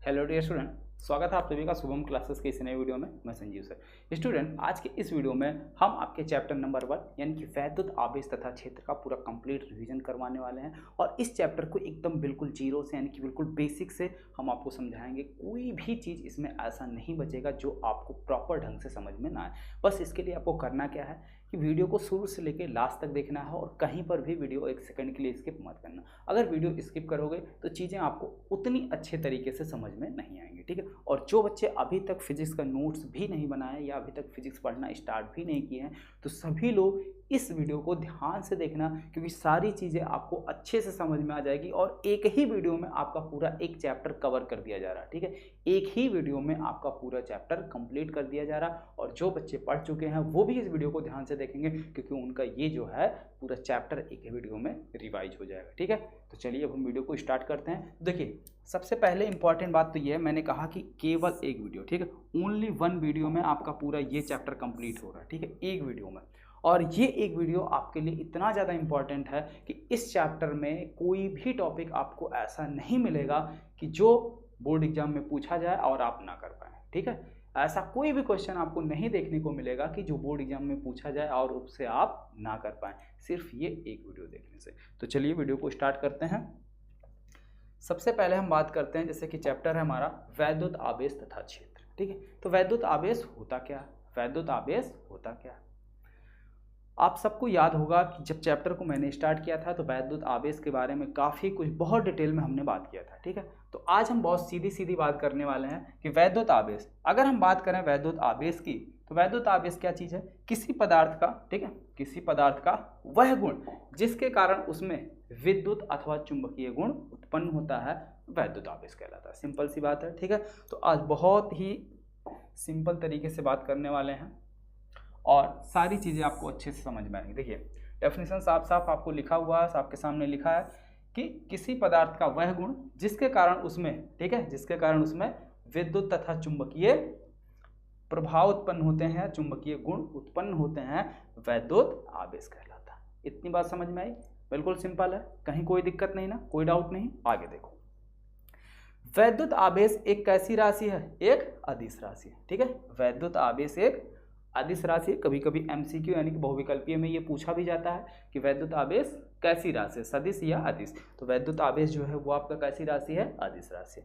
Hello dear student, स्वागत है आप सभी का शुभम क्लासेस के इस नए वीडियो में। मैं संजीव सर। स्टूडेंट, आज के इस वीडियो में हम आपके चैप्टर नंबर 1 यानी कि वैद्युत आवेश तथा क्षेत्र का पूरा कंप्लीट रिवीजन करवाने वाले हैं और इस चैप्टर को एकदम बिल्कुल जीरो से यानी कि बिल्कुल बेसिक से हम आपको समझाएंगे। कोई भी चीज़ इसमें ऐसा नहीं बचेगा जो आपको प्रॉपर ढंग से समझ में ना आए। बस इसके लिए आपको करना क्या है कि वीडियो को शुरू से लेकर लास्ट तक देखना है और कहीं पर भी वीडियो एक सेकंड के लिए स्किप मत करना। अगर वीडियो स्किप करोगे तो चीज़ें आपको उतनी अच्छे तरीके से समझ में नहीं आएंगी, ठीक है। और जो बच्चे अभी तक फिजिक्स का नोट्स भी नहीं बनाए या अभी तक फिजिक्स पढ़ना स्टार्ट भी नहीं किए हैं तो सभी लोग इस वीडियो को ध्यान से देखना, क्योंकि सारी चीज़ें आपको अच्छे से समझ में आ जाएगी और एक ही वीडियो में आपका पूरा एक चैप्टर कवर कर दिया जा रहा है, ठीक है। एक ही वीडियो में आपका पूरा चैप्टर कंप्लीट कर दिया जा रहा है और जो बच्चे पढ़ चुके हैं वो भी इस वीडियो को ध्यान से देखेंगे क्योंकि उनका ये जो है पूरा चैप्टर एक ही वीडियो में रिवाइज हो जाएगा, ठीक है। तो चलिए अब हम वीडियो को स्टार्ट करते हैं। देखिए, सबसे पहले इंपॉर्टेंट बात तो ये है, मैंने कहा कि केवल एक वीडियो, ठीक है, ओनली वन वीडियो में आपका पूरा ये चैप्टर कंप्लीट हो रहा है, ठीक है, एक वीडियो में। और ये एक वीडियो आपके लिए इतना ज़्यादा इंपॉर्टेंट है कि इस चैप्टर में कोई भी टॉपिक आपको ऐसा नहीं मिलेगा कि जो बोर्ड एग्जाम में पूछा जाए और आप ना कर पाएँ, ठीक है। ऐसा कोई भी क्वेश्चन आपको नहीं देखने को मिलेगा कि जो बोर्ड एग्जाम में पूछा जाए और उससे आप ना कर पाएँ, सिर्फ ये एक वीडियो देखने से। तो चलिए वीडियो को स्टार्ट करते हैं। सबसे पहले हम बात करते हैं, जैसे कि चैप्टर है हमारा वैद्युत आवेश तथा क्षेत्र, ठीक है। तो वैद्युत आवेश होता क्या है? वैद्युत आवेश होता क्या है? आप सबको याद होगा कि जब चैप्टर को मैंने स्टार्ट किया था तो वैद्युत आवेश के बारे में काफ़ी कुछ बहुत डिटेल में हमने बात किया था, ठीक है। तो आज हम बहुत सीधी सीधी बात करने वाले हैं कि वैद्युत आवेश, अगर हम बात करें वैद्युत आवेश की तो वैद्युत आवेश क्या चीज़ है? किसी पदार्थ का, ठीक है, किसी पदार्थ का वह गुण जिसके कारण उसमें विद्युत अथवा चुंबकीय गुण उत्पन्न होता है, वैद्युत आवेश कहलाता है। सिंपल सी बात है, ठीक है। तो आज बहुत ही सिंपल तरीके से बात करने वाले हैं और सारी चीज़ें आपको अच्छे से समझ में आएंगी। देखिए, डेफिनेशन साफ साफ आपको लिखा हुआ है, आपके सामने लिखा है कि किसी पदार्थ का वह गुण जिसके कारण उसमें, ठीक है, जिसके कारण उसमें विद्युत तथा चुंबकीय प्रभाव उत्पन्न होते हैं, चुंबकीय गुण उत्पन्न होते हैं, वैद्युत आवेश कहलाता है। इतनी बात समझ में आई? बिल्कुल सिंपल है, कहीं कोई दिक्कत नहीं ना, कोई डाउट नहीं। आगे देखो, वैद्युत आवेश एक कैसी राशि है? एक अदिश राशि है, ठीक है। वैद्युत आवेश एक अदिश राशि। कभी कभी एमसीक्यू यानी कि बहुविकल्पीय में ये पूछा भी जाता है कि वैद्युत आवेश कैसी राशि है, सदिश या अदिश। तो वैद्युत आवेश जो है वो आपका कैसी राशि है? अदिश राशि।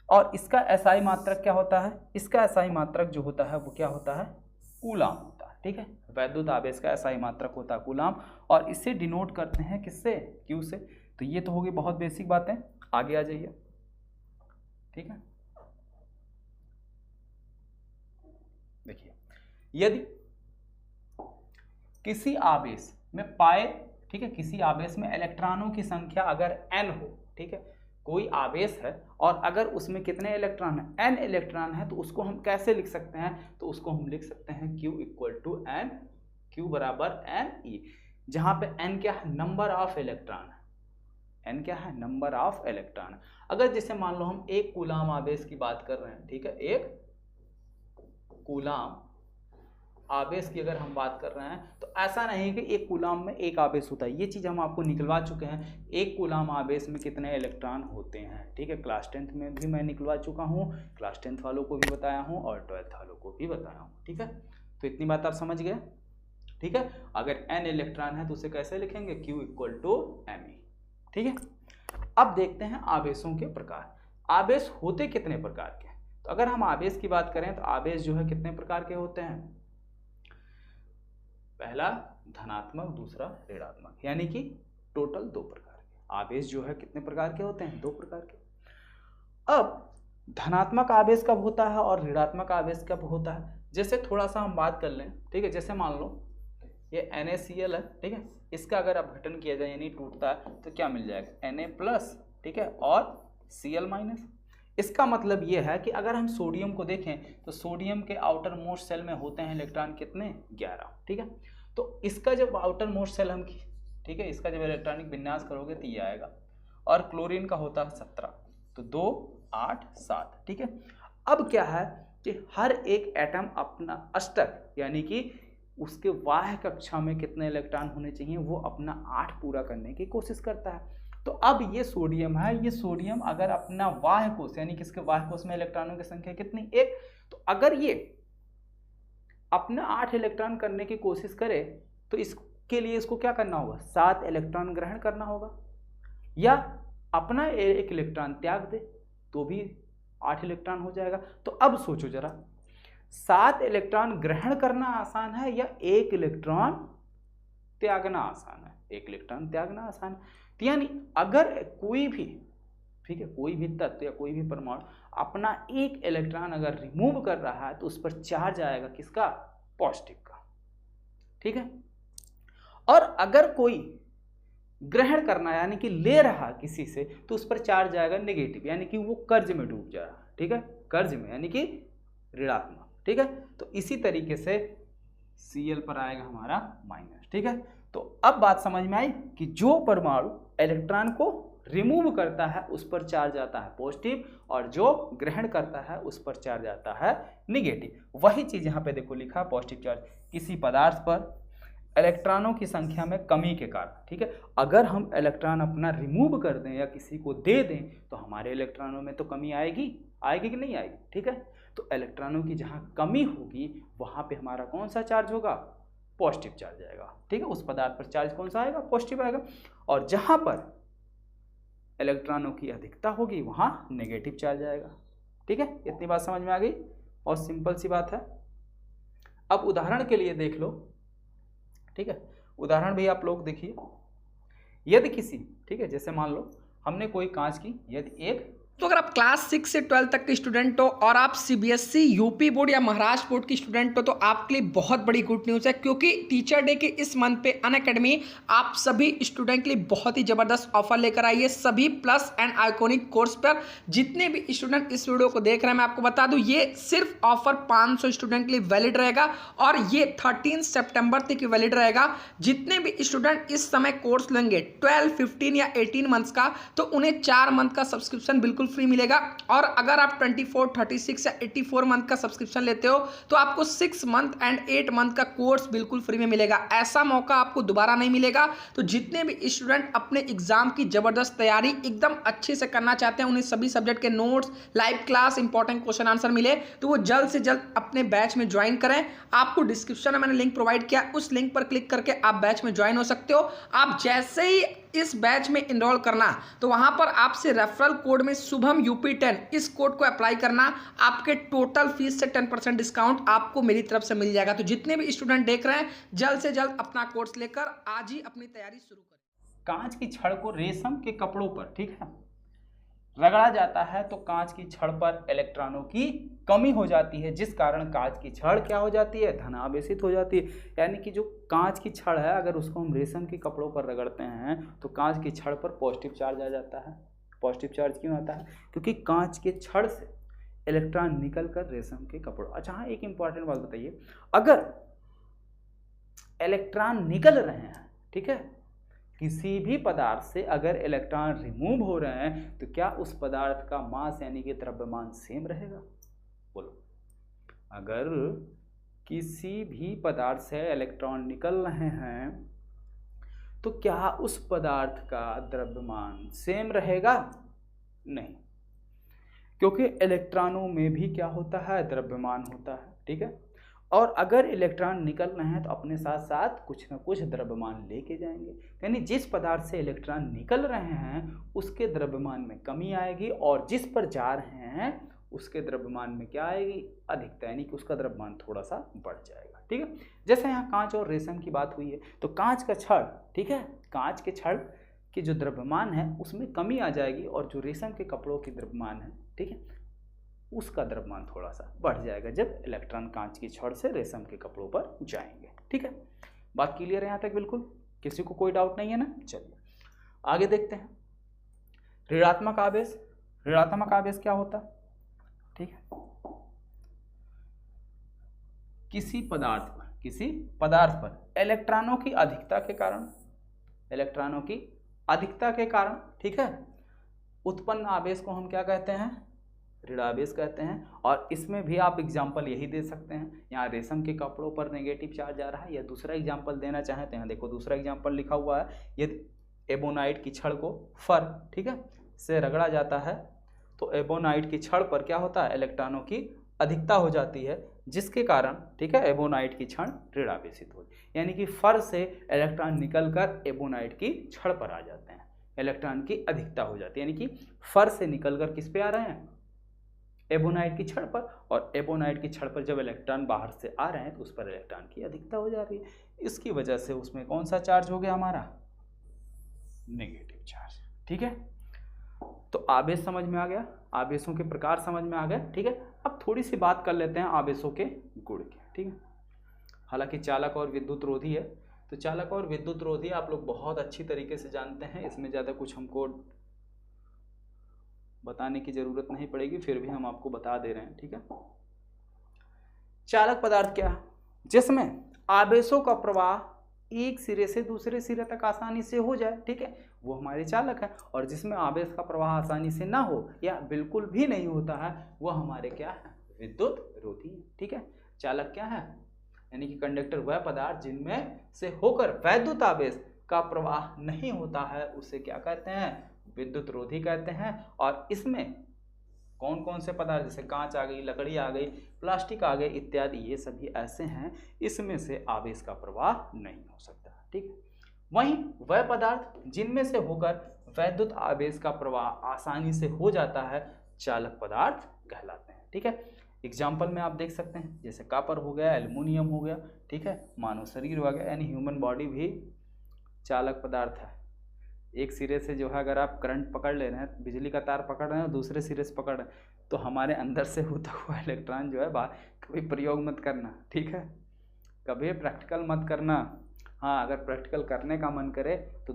और इसका एसआई मात्रक क्या होता है? इसका एसआई मात्रक जो होता है वो क्या होता है? कूलाम होता है, ठीक है। वैद्युत आवेश का एसआई मात्रक होता है कूलाम और इसे डिनोट करते हैं किससे? क्यू से। तो ये तो होगी बहुत बेसिक बातें, आगे आ जाइए, ठीक है। देखिए, यदि किसी आवेश में पाए, ठीक है, किसी आवेश में इलेक्ट्रॉनों की संख्या अगर n हो, ठीक है, कोई आवेश है और अगर उसमें कितने इलेक्ट्रॉन है? n इलेक्ट्रॉन है, तो उसको हम कैसे लिख सकते हैं? तो उसको हम लिख सकते हैं Q equal to n, Q बराबर n E, जहां पे n क्या है? नंबर ऑफ इलेक्ट्रॉन है। n क्या है? Number of electron. अगर जैसे मान लो हम एक कूलाम आवेश की बात कर रहे हैं, ठीक है, एक कूलाम आवेश की अगर हम बात कर रहे हैं तो ऐसा नहीं है कि एक कूलाम में एक आवेश होता है, ये चीज़ हम आपको निकलवा चुके हैं। एक कूलाम आवेश में कितने इलेक्ट्रॉन होते हैं, ठीक है, क्लास 10th में भी मैं निकलवा चुका हूँ, क्लास 10th वालों को भी बताया हूँ और 12th वालों को भी बताया हूँ, ठीक है। तो इतनी बात आप समझ गए, ठीक है। अगर n इलेक्ट्रॉन है तो उसे कैसे लिखेंगे? Q इक्वल टू Me, ठीक है। अब देखते हैं आवेशों के प्रकार। आवेश होते कितने प्रकार के? तो अगर हम आवेश की बात करें तो आवेश जो है कितने प्रकार के होते हैं? पहला धनात्मक, दूसरा ऋणात्मक, यानी कि टोटल 2 प्रकार के आवेश जो है कितने प्रकार के होते हैं? 2 प्रकार के। अब धनात्मक आवेश कब होता है और ऋणात्मक आवेश कब होता है? जैसे थोड़ा सा हम बात कर लें, ठीक है। जैसे मान लो ये NaCl है, ठीक है, इसका अगर अपघटन किया जाए यानी टूटता है तो क्या मिल जाएगा? Na+, ठीक है, और Cl-। इसका मतलब ये है कि अगर हम सोडियम को देखें तो सोडियम के आउटर मोस्ट सेल में होते हैं इलेक्ट्रॉन कितने? 11, ठीक है। तो इसका जब आउटर मोस्ट सेल हम, ठीक है, इसका जब इलेक्ट्रॉनिक विन्यास करोगे तो ये आएगा। और क्लोरीन का होता है 17, तो 2, 8, 7, ठीक है। अब क्या है कि हर एक एटम अपना अष्टक यानी कि उसके बाह्य कक्षा में कितने इलेक्ट्रॉन होने चाहिए वो अपना 8 पूरा करने की कोशिश करता है। तो अब ये सोडियम है, ये सोडियम अगर अपना बाह्य कोश यानी कि इसके बाह्य कोश में इलेक्ट्रॉनों की संख्या कितनी, 1, तो अगर ये अपना 8 इलेक्ट्रॉन करने की कोशिश करे तो इसके लिए इसको क्या करना होगा, 7 इलेक्ट्रॉन ग्रहण करना होगा, या अपना 1 इलेक्ट्रॉन त्याग दे तो भी 8 इलेक्ट्रॉन हो जाएगा। तो अब सोचो जरा, 7 इलेक्ट्रॉन ग्रहण करना आसान है या 1 इलेक्ट्रॉन त्यागना आसान है? 1 इलेक्ट्रॉन त्यागना आसान है। तो यानी अगर कोई भी, ठीक है, कोई भी तत्व या कोई भी परमाणु अपना 1 इलेक्ट्रॉन अगर रिमूव कर रहा है तो उस पर चार्ज आएगा किसका, पॉजिटिव का, ठीक है। और अगर कोई ग्रहण करना यानी कि ले रहा किसी से तो उस पर चार्ज आएगा नेगेटिव, यानी कि वो कर्ज में डूब जा रहा, ठीक है, कर्ज में यानी कि ऋणात्मक, ठीक है। तो इसी तरीके से Cl पर आएगा हमारा माइनस, ठीक है। तो अब बात समझ में आई कि जो परमाणु इलेक्ट्रॉन को रिमूव करता है उस पर चार्ज आता है पॉजिटिव, और जो ग्रहण करता है उस पर चार्ज आता है निगेटिव। वही चीज यहाँ पे देखो लिखा, पॉजिटिव चार्ज किसी पदार्थ पर इलेक्ट्रॉनों की संख्या में कमी के कारण, ठीक है। अगर हम इलेक्ट्रॉन अपना रिमूव कर दें या किसी को दे दें तो हमारे इलेक्ट्रॉनों में तो कमी आएगी कि नहीं आएगी, ठीक है। तो इलेक्ट्रॉनों की जहाँ कमी होगी वहाँ पे हमारा कौन सा चार्ज होगा, पॉजिटिव चार्ज आएगा, ठीक है। उस पदार्थ पर चार्ज कौन सा आएगा, पॉजिटिव आएगा। और जहाँ पर इलेक्ट्रॉनों की अधिकता होगी वहाँ नेगेटिव चार्ज आएगा, ठीक है। इतनी बात समझ में आ गई, और सिंपल सी बात है। अब उदाहरण के लिए देख लो, ठीक है, उदाहरण भी आप लोग देखिए। यदि किसी, ठीक है, जैसे मान लो हमने कोई कांच की, यदि एक, तो अगर आप क्लास 6 से 12 तक के स्टूडेंट हो और आप सीबीएसई, यूपी बोर्ड या महाराष्ट्र बोर्ड की स्टूडेंट हो तो आपके लिए बहुत बड़ी गुड न्यूज़ है, क्योंकि टीचर डे के इस मंथ पे अनअकैडमी आप सभी स्टूडेंट के लिए बहुत ही ज़बरदस्त ऑफर लेकर आई है। सभी प्लस एंड आइकॉनिक कोर्स पर जितने भी स्टूडेंट इस वीडियो को देख रहे हैं, मैं आपको बता दूं ये सिर्फ ऑफर 500 स्टूडेंट के लिए वैलिड रहेगा और ये 13 सितंबर तक वैलिड रहेगा। जितने भी स्टूडेंट इस समय कोर्स लेंगे 12, 15 या 18 मंथ्स का, तो उन्हें 4 मंथ का सब्सक्रिप्शन बिल्कुल फ्री मिलेगा। और अगर आप 24, 36 या 84 मंथ का सब्सक्रिप्शन लेते हो तो आपको 6 मंथ एंड 8 मंथ का कोर्स बिल्कुल फ्री में मिलेगा। ऐसा मौका आपको दोबारा नहीं मिलेगा। तो जितने भी स्टूडेंट अपने एग्जाम की जबरदस्त तैयारी एकदम अच्छे से करना चाहते हैं, उन्हें सभी सब्जेक्ट के notes, live class, important question answer मिले, तो वो जल्द से जल्द अपने बैच में ज्वाइन करें। आपको डिस्क्रिप्शन में मैंने लिंक प्रोवाइड किया, उस लिंक पर क्लिक करके आप बैच में ज्वाइन हो सकते हो। आप जैसे ही इस बैच में इनरोल करना तो वहां पर आपसे रेफरल कोड में शुभम UP10 इस कोड को अप्लाई करना, आपके टोटल फीस से 10% डिस्काउंट आपको मेरी तरफ से मिल जाएगा। तो जितने भी स्टूडेंट देख रहे हैं जल्द से जल्द अपना कोर्स लेकर आज ही अपनी तैयारी शुरू करें। कांच की छड़ को रेशम के कपड़ों पर, ठीक है, रगड़ा जाता है तो कांच की छड़ पर इलेक्ट्रॉनों की कमी हो जाती है, जिस कारण कांच की छड़ क्या हो जाती है, धनावेशित हो जाती है। यानी कि जो कांच की छड़ है अगर उसको हम रेशम के कपड़ों पर रगड़ते हैं तो कांच की छड़ पर पॉजिटिव चार्ज आ जाता है। पॉजिटिव चार्ज क्यों आता है, क्योंकि कांच के छड़ से इलेक्ट्रॉन निकल कर रेशम के कपड़ों। अच्छा हाँ, एक इंपॉर्टेंट बात बताइए, अगर इलेक्ट्रॉन निकल रहे हैं, ठीक है, किसी भी पदार्थ से अगर इलेक्ट्रॉन रिमूव हो रहे हैं तो क्या उस पदार्थ का मास यानी कि द्रव्यमान सेम रहेगा? बोलो, अगर किसी भी पदार्थ से इलेक्ट्रॉन निकल रहे हैं तो क्या उस पदार्थ का द्रव्यमान सेम रहेगा? नहीं, क्योंकि इलेक्ट्रॉनों में भी क्या होता है, द्रव्यमान होता है, ठीक है। और अगर इलेक्ट्रॉन निकल रहे हैं तो अपने साथ साथ कुछ ना कुछ द्रव्यमान लेके जाएंगे। यानी जिस पदार्थ से इलेक्ट्रॉन निकल रहे हैं उसके द्रव्यमान में कमी आएगी और जिस पर जा रहे हैं उसके द्रव्यमान में क्या आएगी, अधिकता, यानी कि उसका द्रव्यमान थोड़ा सा बढ़ जाएगा, ठीक है। जैसे यहाँ कांच और रेशम की बात हुई है तो कांच का छड़, ठीक है, कांच के छड़ की जो द्रव्यमान है उसमें कमी आ जाएगी और जो रेशम के कपड़ों की द्रव्यमान है, ठीक है, उसका द्रव्यमान थोड़ा सा बढ़ जाएगा जब इलेक्ट्रॉन कांच की छड़ से रेशम के कपड़ों पर जाएंगे, ठीक है। बात क्लियर है यहाँ तक? बिल्कुल, किसी को कोई डाउट नहीं है ना? चलिए आगे देखते हैं। ऋणात्मक आवेश, ऋणात्मक आवेश क्या होता है, ठीक है, किसी पदार्थ पर इलेक्ट्रॉनों की अधिकता के कारण, ठीक है, उत्पन्न आवेश को हम क्या कहते हैं, ऋणावेश कहते हैं। और इसमें भी आप एग्जाम्पल यही दे सकते हैं, यहाँ रेशम के कपड़ों पर नेगेटिव चार्ज आ रहा है, या दूसरा एग्जाम्पल देना चाहें तो यहाँ देखो दूसरा एग्जाम्पल लिखा हुआ है, यदि एबोनाइट की छड़ को फर, ठीक है, से रगड़ा जाता है तो एबोनाइट की छड़ पर क्या होता है, इलेक्ट्रॉनों की अधिकता हो जाती है, जिसके कारण, ठीक है, एबोनाइट की छड़ ऋण आवेशित हो, यानी कि फर से इलेक्ट्रॉन निकलकर एबोनाइट की छड़ पर आ जाते हैं, इलेक्ट्रॉन की अधिकता हो जाती है, यानी कि फर से निकलकर किस पे आ रहे हैं, एबोनाइट की छड़ पर, और एबोनाइट की छड़ पर जब इलेक्ट्रॉन बाहर से आ रहे हैं तो उस पर इलेक्ट्रॉन की अधिकता हो जा रही है, इसकी वजह से उसमें कौन सा चार्ज हो गया हमारा, नेगेटिव चार्ज, ठीक है। तो आवेश समझ में आ गया, आवेशों के प्रकार समझ में आ गए, ठीक है। अब थोड़ी सी बात कर लेते हैं आवेशों के गुण के, ठीक है। हालांकि चालक और विद्युत रोधी है, तो चालक और विद्युत रोधी आप लोग बहुत अच्छी तरीके से जानते हैं, इसमें ज़्यादा कुछ हमको बताने की जरूरत नहीं पड़ेगी, फिर भी हम आपको बता दे रहे हैं, ठीक है। चालक पदार्थ क्या है, जिसमें आवेशों का प्रवाह एक सिरे से दूसरे सिरे तक आसानी से हो जाए, ठीक है, वो हमारे चालक है। और जिसमें आवेश का प्रवाह आसानी से ना हो या बिल्कुल भी नहीं होता है, वो हमारे क्या है, विद्युत रोधी है, ठीक है। चालक क्या है, यानी कि कंडक्टर वह पदार्थ जिनमें से होकर वैद्युत आवेश का प्रवाह नहीं होता है, उसे क्या कहते हैं, विद्युत रोधी कहते हैं। और इसमें कौन कौन से पदार्थ, जैसे कांच आ गई, लकड़ी आ गई, प्लास्टिक आ गए इत्यादि, ये सभी ऐसे हैं इसमें से आवेश का प्रवाह नहीं हो सकता, ठीक है। वहीं वह पदार्थ जिनमें से होकर वैद्युत आवेश का प्रवाह आसानी से हो जाता है, चालक पदार्थ कहलाते हैं, ठीक है। एग्जाम्पल में आप देख सकते हैं, जैसे कॉपर हो गया, एल्युमिनियम हो गया, ठीक है, मानव शरीर हो गया, यानी ह्यूमन बॉडी भी चालक पदार्थ है। एक सिरे से जो है अगर आप करंट पकड़ ले रहे हैं, बिजली का तार पकड़ रहे हैं और दूसरे सिरे से पकड़ रहे हैं, तो हमारे अंदर से होता हुआ इलेक्ट्रॉन जो है कभी प्रयोग मत करना, ठीक है, कभी प्रैक्टिकल मत करना। हाँ, अगर प्रैक्टिकल करने का मन करे तो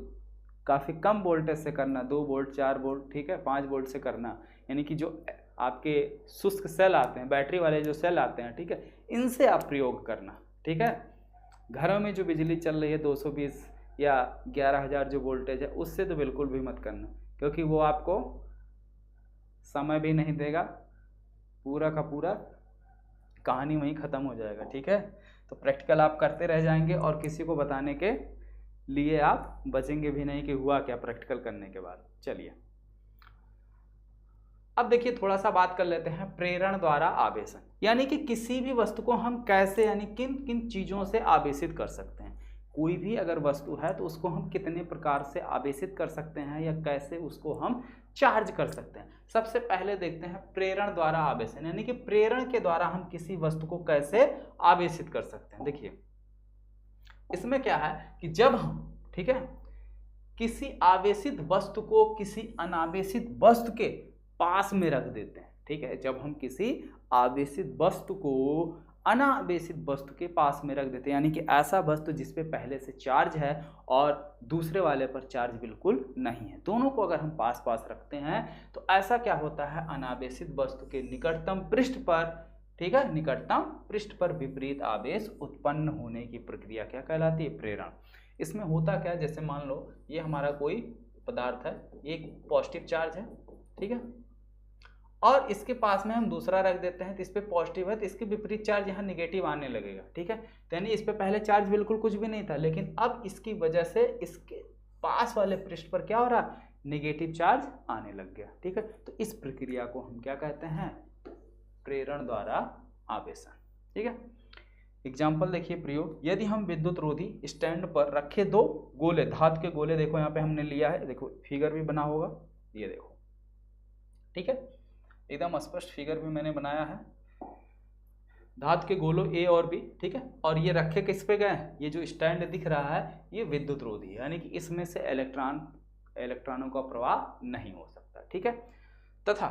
काफ़ी कम वोल्टेज से करना, 2 वोल्ट 4 वोल्ट, ठीक है, 5 वोल्ट से करना, यानी कि जो आपके शुष्क सेल आते हैं, बैटरी वाले जो सेल आते हैं, ठीक है, इनसे आप प्रयोग करना, ठीक है। घरों में जो बिजली चल रही है 220 या 11,000 जो वोल्टेज है, उससे तो बिल्कुल भी मत करना, क्योंकि वो आपको समय भी नहीं देगा, पूरा का पूरा कहानी वहीं ख़त्म हो जाएगा, ठीक है। तो प्रैक्टिकल आप करते रह जाएंगे और किसी को बताने के लिए आप बचेंगे भी नहीं कि हुआ क्या प्रैक्टिकल करने के बाद। चलिए अब देखिए, थोड़ा सा बात कर लेते हैं प्रेरण द्वारा आवेशन, यानी कि किसी भी वस्तु को हम कैसे, यानी किन किन चीज़ों से आवेशित कर सकते हैं। कोई भी अगर वस्तु है तो उसको हम कितने प्रकार से आवेशित कर सकते हैं या कैसे उसको हम चार्ज कर सकते हैं। सबसे पहले देखते हैं प्रेरण द्वारा आवेशन, यानी कि प्रेरण के द्वारा हम किसी वस्तु को कैसे आवेशित कर सकते हैं। देखिए इसमें क्या है कि जब हम, ठीक है, किसी आवेशित वस्तु को किसी अनावेशित वस्तु के पास में रख देते हैं, ठीक है, जब हम किसी आवेशित वस्तु को अनावेशित वस्तु के पास में रख देते हैं, यानी कि ऐसा वस्तु जिस पे पहले से चार्ज है और दूसरे वाले पर चार्ज बिल्कुल नहीं है, दोनों को अगर हम पास पास रखते हैं तो ऐसा क्या होता है, अनावेशित वस्तु के निकटतम पृष्ठ पर, ठीक है, निकटतम पृष्ठ पर विपरीत आवेश उत्पन्न होने की प्रक्रिया क्या कहलाती है, प्रेरण। इसमें होता क्या है, जैसे मान लो ये हमारा कोई पदार्थ है, ये एक पॉजिटिव चार्ज है, ठीक है, और इसके पास में हम दूसरा रख देते हैं तो इस पे पॉजिटिव है, तो इसके विपरीत चार्ज यहाँ निगेटिव आने लगेगा, ठीक है। तो यानी इस पे पहले चार्ज बिल्कुल कुछ भी नहीं था, लेकिन अब इसकी वजह से इसके पास वाले पृष्ठ पर क्या हो रहा है, निगेटिव चार्ज आने लग गया, ठीक है। तो इस प्रक्रिया को हम क्या कहते हैं, प्रेरण द्वारा आवेशन, ठीक है। एग्जाम्पल देखिए प्रयोग, यदि हम विद्युत रोधी स्टैंड पर रखे दो गोले, धातु के गोले, देखो यहाँ पे हमने लिया है, देखो फिगर भी बना होगा, ये देखो, ठीक है, एकदम स्पष्ट फिगर भी मैंने बनाया है, धातु के गोलों ए और बी, ठीक है, और ये रखे किस पे गए, ये जो स्टैंड दिख रहा है ये विद्युत रोधी है, यानी कि इसमें से इलेक्ट्रॉनों का प्रवाह नहीं हो सकता, ठीक है। तथा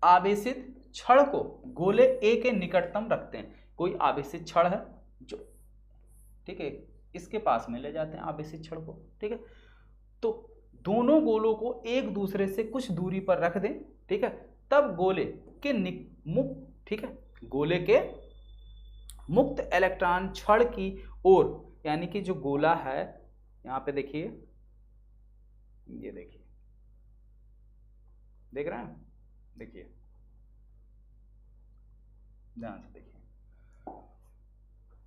आवेशित छड़ को गोले ए के निकटतम रखते हैं, कोई आवेशित छड़ है जो, ठीक है, इसके पास में ले जाते हैं आवेशित छड़ को, ठीक है, तो दोनों गोलों को एक दूसरे से कुछ दूरी पर रख दें, ठीक है, तब गोले के मुक्त, ठीक है, गोले के मुक्त इलेक्ट्रॉन छड़ की ओर, यानी कि जो गोला है यहाँ पे देखिए, ये देखिए, देख रहे हैं, देखिए ध्यान से देखिए,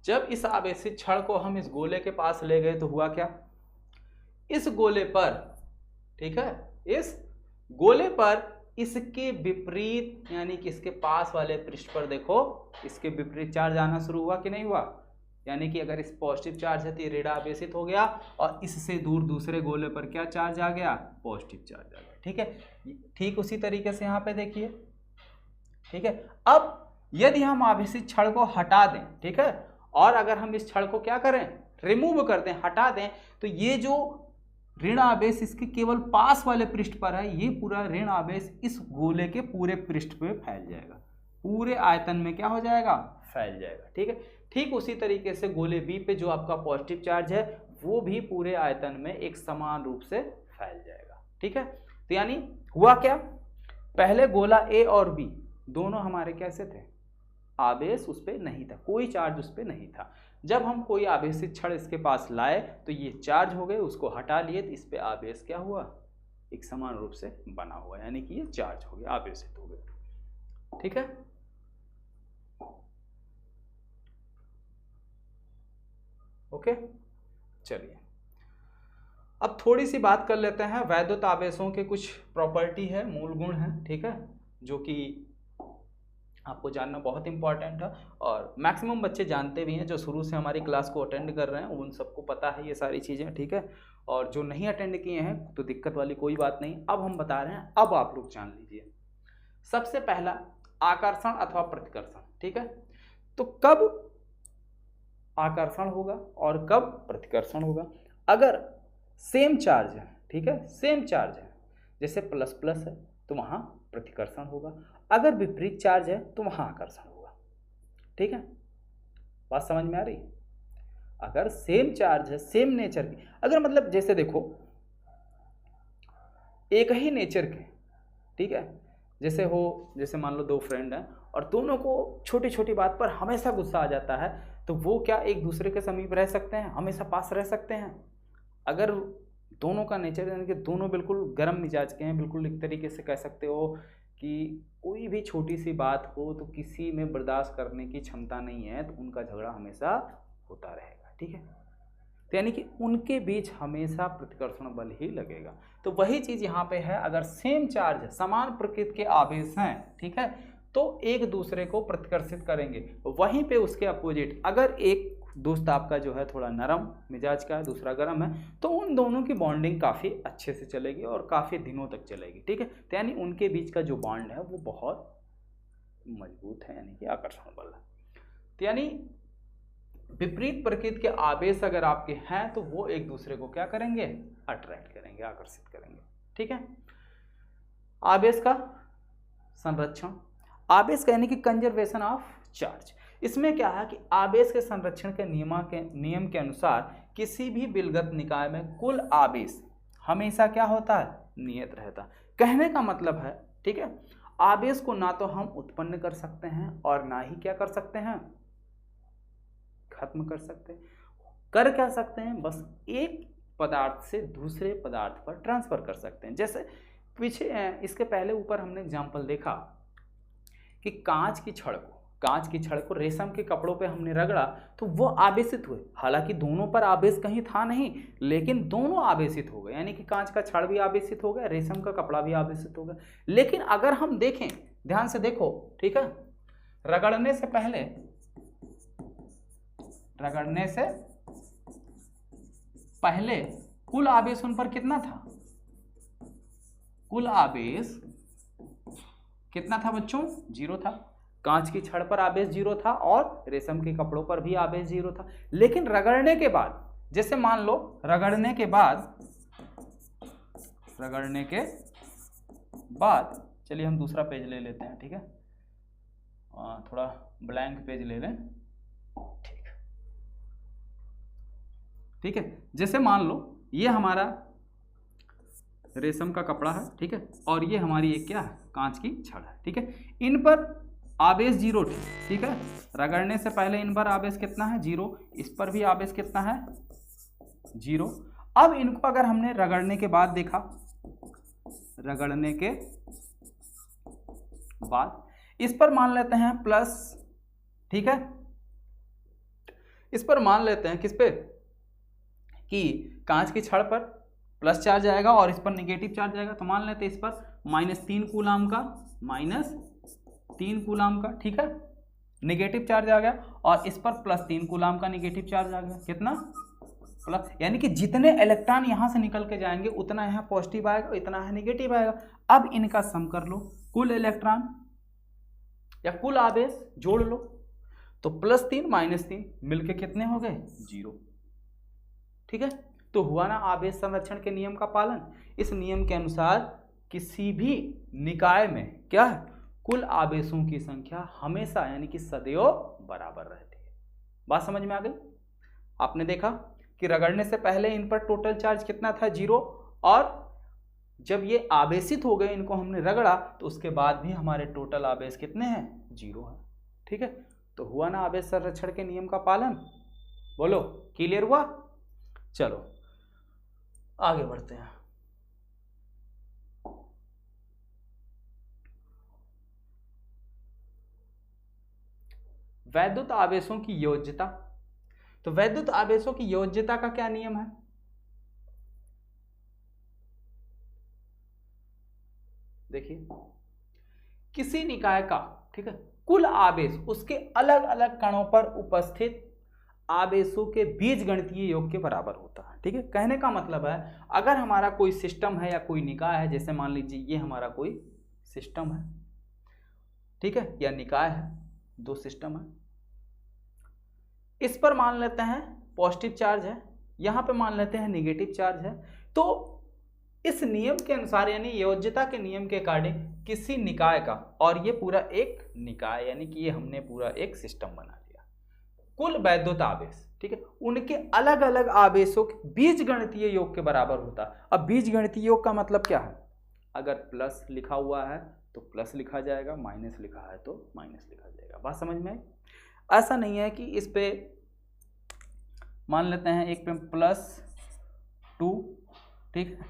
जब इस आवेशित छड़ को हम इस गोले के पास ले गए तो हुआ क्या, इस गोले पर, ठीक है, इस गोले पर इसके विपरीत यानी कि इसके पास वाले पृष्ठ पर देखो इसके विपरीत चार्ज आना शुरू हुआ कि नहीं हुआ। यानी कि अगर इस पॉजिटिव चार्ज है तो ये ऋण आवेशित हो गया और इससे दूर दूसरे गोले पर क्या चार्ज आ गया, पॉजिटिव चार्ज आ गया। ठीक है, ठीक उसी तरीके से यहाँ पे देखिए। ठीक है, अब यदि हम आवेशित छड़ को हटा दें, ठीक है, और अगर हम इस छड़ को क्या करें, रिमूव कर दें, हटा दें, तो ये जो ऋण आवेश इसके केवल पास वाले पृष्ठ पर है, ये पूरा ऋण आवेश इस गोले के पूरे पृष्ठ पे फैल जाएगा, पूरे आयतन में क्या हो जाएगा, फैल जाएगा। ठीक है, ठीक उसी तरीके से गोले बी पे जो आपका पॉजिटिव चार्ज है वो भी पूरे आयतन में एक समान रूप से फैल जाएगा। ठीक है, तो यानी हुआ क्या, पहले गोला ए और बी दोनों हमारे कैसे थे, आवेश उस पर नहीं था, कोई चार्ज उस पर नहीं था। जब हम कोई आवेशित छड़ इसके पास लाए तो ये चार्ज हो गए, उसको हटा लिए तो इस पे आवेश क्या हुआ, एक समान रूप से बना हुआ, यानी कि ये चार्ज हो गया, आवेशित हो गया। ठीक है, ओके, चलिए अब थोड़ी सी बात कर लेते हैं वैद्युत आवेशों के कुछ प्रॉपर्टी है, मूल गुण है। ठीक है, जो कि आपको जानना बहुत इंपॉर्टेंट है और मैक्सिमम बच्चे जानते भी हैं, जो शुरू से हमारी क्लास को अटेंड कर रहे हैं उन सबको पता है ये सारी चीज़ें। ठीक है, और जो नहीं अटेंड किए हैं तो दिक्कत वाली कोई बात नहीं, अब हम बता रहे हैं, अब आप लोग जान लीजिए। सबसे पहला आकर्षण अथवा प्रतिकर्षण। ठीक है, तो कब आकर्षण होगा और कब प्रतिकर्षण होगा, अगर सेम चार्ज है, ठीक है, सेम चार्ज है, जैसे प्लस प्लस है तो वहाँ प्रतिकर्षण होगा, अगर विपरीत चार्ज है तो वहाँ आकर्षण होगा। ठीक है, बात समझ में आ रही, अगर सेम चार्ज है, सेम नेचर की, अगर मतलब जैसे देखो एक ही नेचर के, ठीक है, जैसे मान लो दो फ्रेंड हैं और दोनों को छोटी छोटी बात पर हमेशा गुस्सा आ जाता है, तो वो क्या एक दूसरे के समीप रह सकते हैं, हमेशा पास रह सकते हैं? अगर दोनों का नेचर यानी कि दोनों बिल्कुल गर्म मिजाज के हैं, बिल्कुल एक तरीके से कह सकते हो कि कोई भी छोटी सी बात हो तो किसी में बर्दाश्त करने की क्षमता नहीं है, तो उनका झगड़ा हमेशा होता रहेगा। ठीक है, तो यानी कि उनके बीच हमेशा प्रतिकर्षण बल ही लगेगा। तो वही चीज़ यहाँ पे है, अगर सेम चार्ज समान प्रकृति के आवेश हैं, ठीक है, तो एक दूसरे को प्रतिकर्षित करेंगे। वहीं पे उसके अपोजिट अगर एक दोस्त आपका जो है थोड़ा नरम मिजाज का है, दूसरा गर्म है, तो उन दोनों की बॉन्डिंग काफ़ी अच्छे से चलेगी और काफ़ी दिनों तक चलेगी। ठीक है, तो यानी उनके बीच का जो बॉन्ड है वो बहुत मजबूत है, यानी कि आकर्षण बल है। तो यानी विपरीत प्रकृति के आवेश अगर आपके हैं तो वो एक दूसरे को क्या करेंगे, अट्रैक्ट करेंगे, आकर्षित करेंगे। ठीक है, आवेश का संरक्षण, आवेश का यानी कि कंजर्वेशन ऑफ चार्ज। इसमें क्या है कि आवेश के संरक्षण के नियम के अनुसार किसी भी विलगत निकाय में कुल आवेश हमेशा क्या होता है, नियत रहता। कहने का मतलब है, ठीक है, आवेश को ना तो हम उत्पन्न कर सकते हैं और ना ही क्या कर सकते हैं, खत्म कर सकते हैं। कर क्या सकते हैं, बस एक पदार्थ से दूसरे पदार्थ पर ट्रांसफर कर सकते हैं। जैसे पीछे इसके पहले ऊपर हमने एग्जाम्पल देखा कि कांच की छड़ को रेशम के कपड़ों पे हमने रगड़ा तो वो आवेशित हुए, हालांकि दोनों पर आवेश कहीं था नहीं, लेकिन दोनों आवेशित हो गए, यानी कि कांच का छड़ भी आवेशित हो गया, रेशम का कपड़ा भी आवेशित हो गया। लेकिन अगर हम देखें, ध्यान से देखो, ठीक है, रगड़ने से पहले कुल आवेश उन पर कितना था, कुल आवेश कितना था बच्चों, 0 था। कांच की छड़ पर आवेश 0 था और रेशम के कपड़ों पर भी आवेश 0 था। लेकिन रगड़ने के बाद, जैसे मान लो रगड़ने के बाद चलिए हम दूसरा पेज ले लेते हैं, ठीक है, थोड़ा ब्लैंक पेज ले लें, ठीक है। जैसे मान लो ये हमारा रेशम का कपड़ा है, ठीक है, और ये हमारी एक क्या है, कांच की छड़ है, ठीक है। इन पर आवेश 0 थे, ठीक है, रगड़ने से पहले इन पर आवेश कितना है, 0, इस पर भी आवेश कितना है, 0। अब इनको अगर हमने रगड़ने के बाद देखा, रगड़ने के बाद इस पर मान लेते हैं प्लस, ठीक है, इस पर मान लेते हैं किस पे, कि कांच की छड़ पर प्लस चार्ज आएगा और इस पर नेगेटिव चार्ज आएगा, तो मान लेते हैं इस पर -3 कूलाम का, -3 कूलाम का, ठीक है, नेगेटिव चार्ज आ गया, और इस पर +3 कूलाम का नेगेटिव चार्ज आ गया, कितना प्लस, यानी कि जितने इलेक्ट्रॉन यहां से निकल के जाएंगे उतना यहाँ पॉजिटिव आएगा, इतना है नेगेटिव आएगा। अब इनका सम कर लो, कुल इलेक्ट्रॉन या कुल आवेश जोड़ लो, तो +3 -3 मिलके कितने हो गए 0, ठीक है। तो हुआ ना आवेश संरक्षण के नियम का पालन। इस नियम के अनुसार किसी भी निकाय में क्या है, कुल आवेशों की संख्या हमेशा यानी कि सदैव बराबर रहती है। बात समझ में आ गई। आपने देखा कि रगड़ने से पहले इन पर टोटल चार्ज कितना था 0, और जब ये आवेशित हो गए, इनको हमने रगड़ा, तो उसके बाद भी हमारे टोटल आवेश कितने हैं 0 है, ठीक है। तो हुआ ना आवेश संरक्षण के नियम का पालन, बोलो क्लियर हुआ। चलो आगे बढ़ते हैं। वैद्युत आवेशों की योज्यता। तो वैद्युत आवेशों की योज्यता का क्या नियम है, देखिए, किसी निकाय का, ठीक है, कुल आवेश उसके अलग अलग कणों पर उपस्थित आवेशों के बीजगणितीय योग के बराबर होता है, ठीक है। कहने का मतलब है, अगर हमारा कोई सिस्टम है या कोई निकाय है, जैसे मान लीजिए ये हमारा कोई सिस्टम है, ठीक है, या निकाय है, दो सिस्टम है, इस पर मान लेते हैं पॉजिटिव चार्ज है, यहां पे मान लेते हैं नेगेटिव चार्ज है, तो इस नियम के अनुसार यानी योज्यता के नियम के अकॉर्डिंग किसी निकाय का, और ये पूरा एक निकाय यानी कि ये हमने पूरा एक सिस्टम बना लिया, कुल वैद्युत आवेश, ठीक है, उनके अलग अलग आवेशों के बीजगणितीय योग के बराबर होता है। अब बीजगणितीय योग का मतलब क्या है, अगर प्लस लिखा हुआ है तो प्लस लिखा जाएगा, माइनस लिखा है तो माइनस लिखा जाएगा। बात समझ में आई। ऐसा नहीं है कि इस पे मान लेते हैं एक पे +2, ठीक है,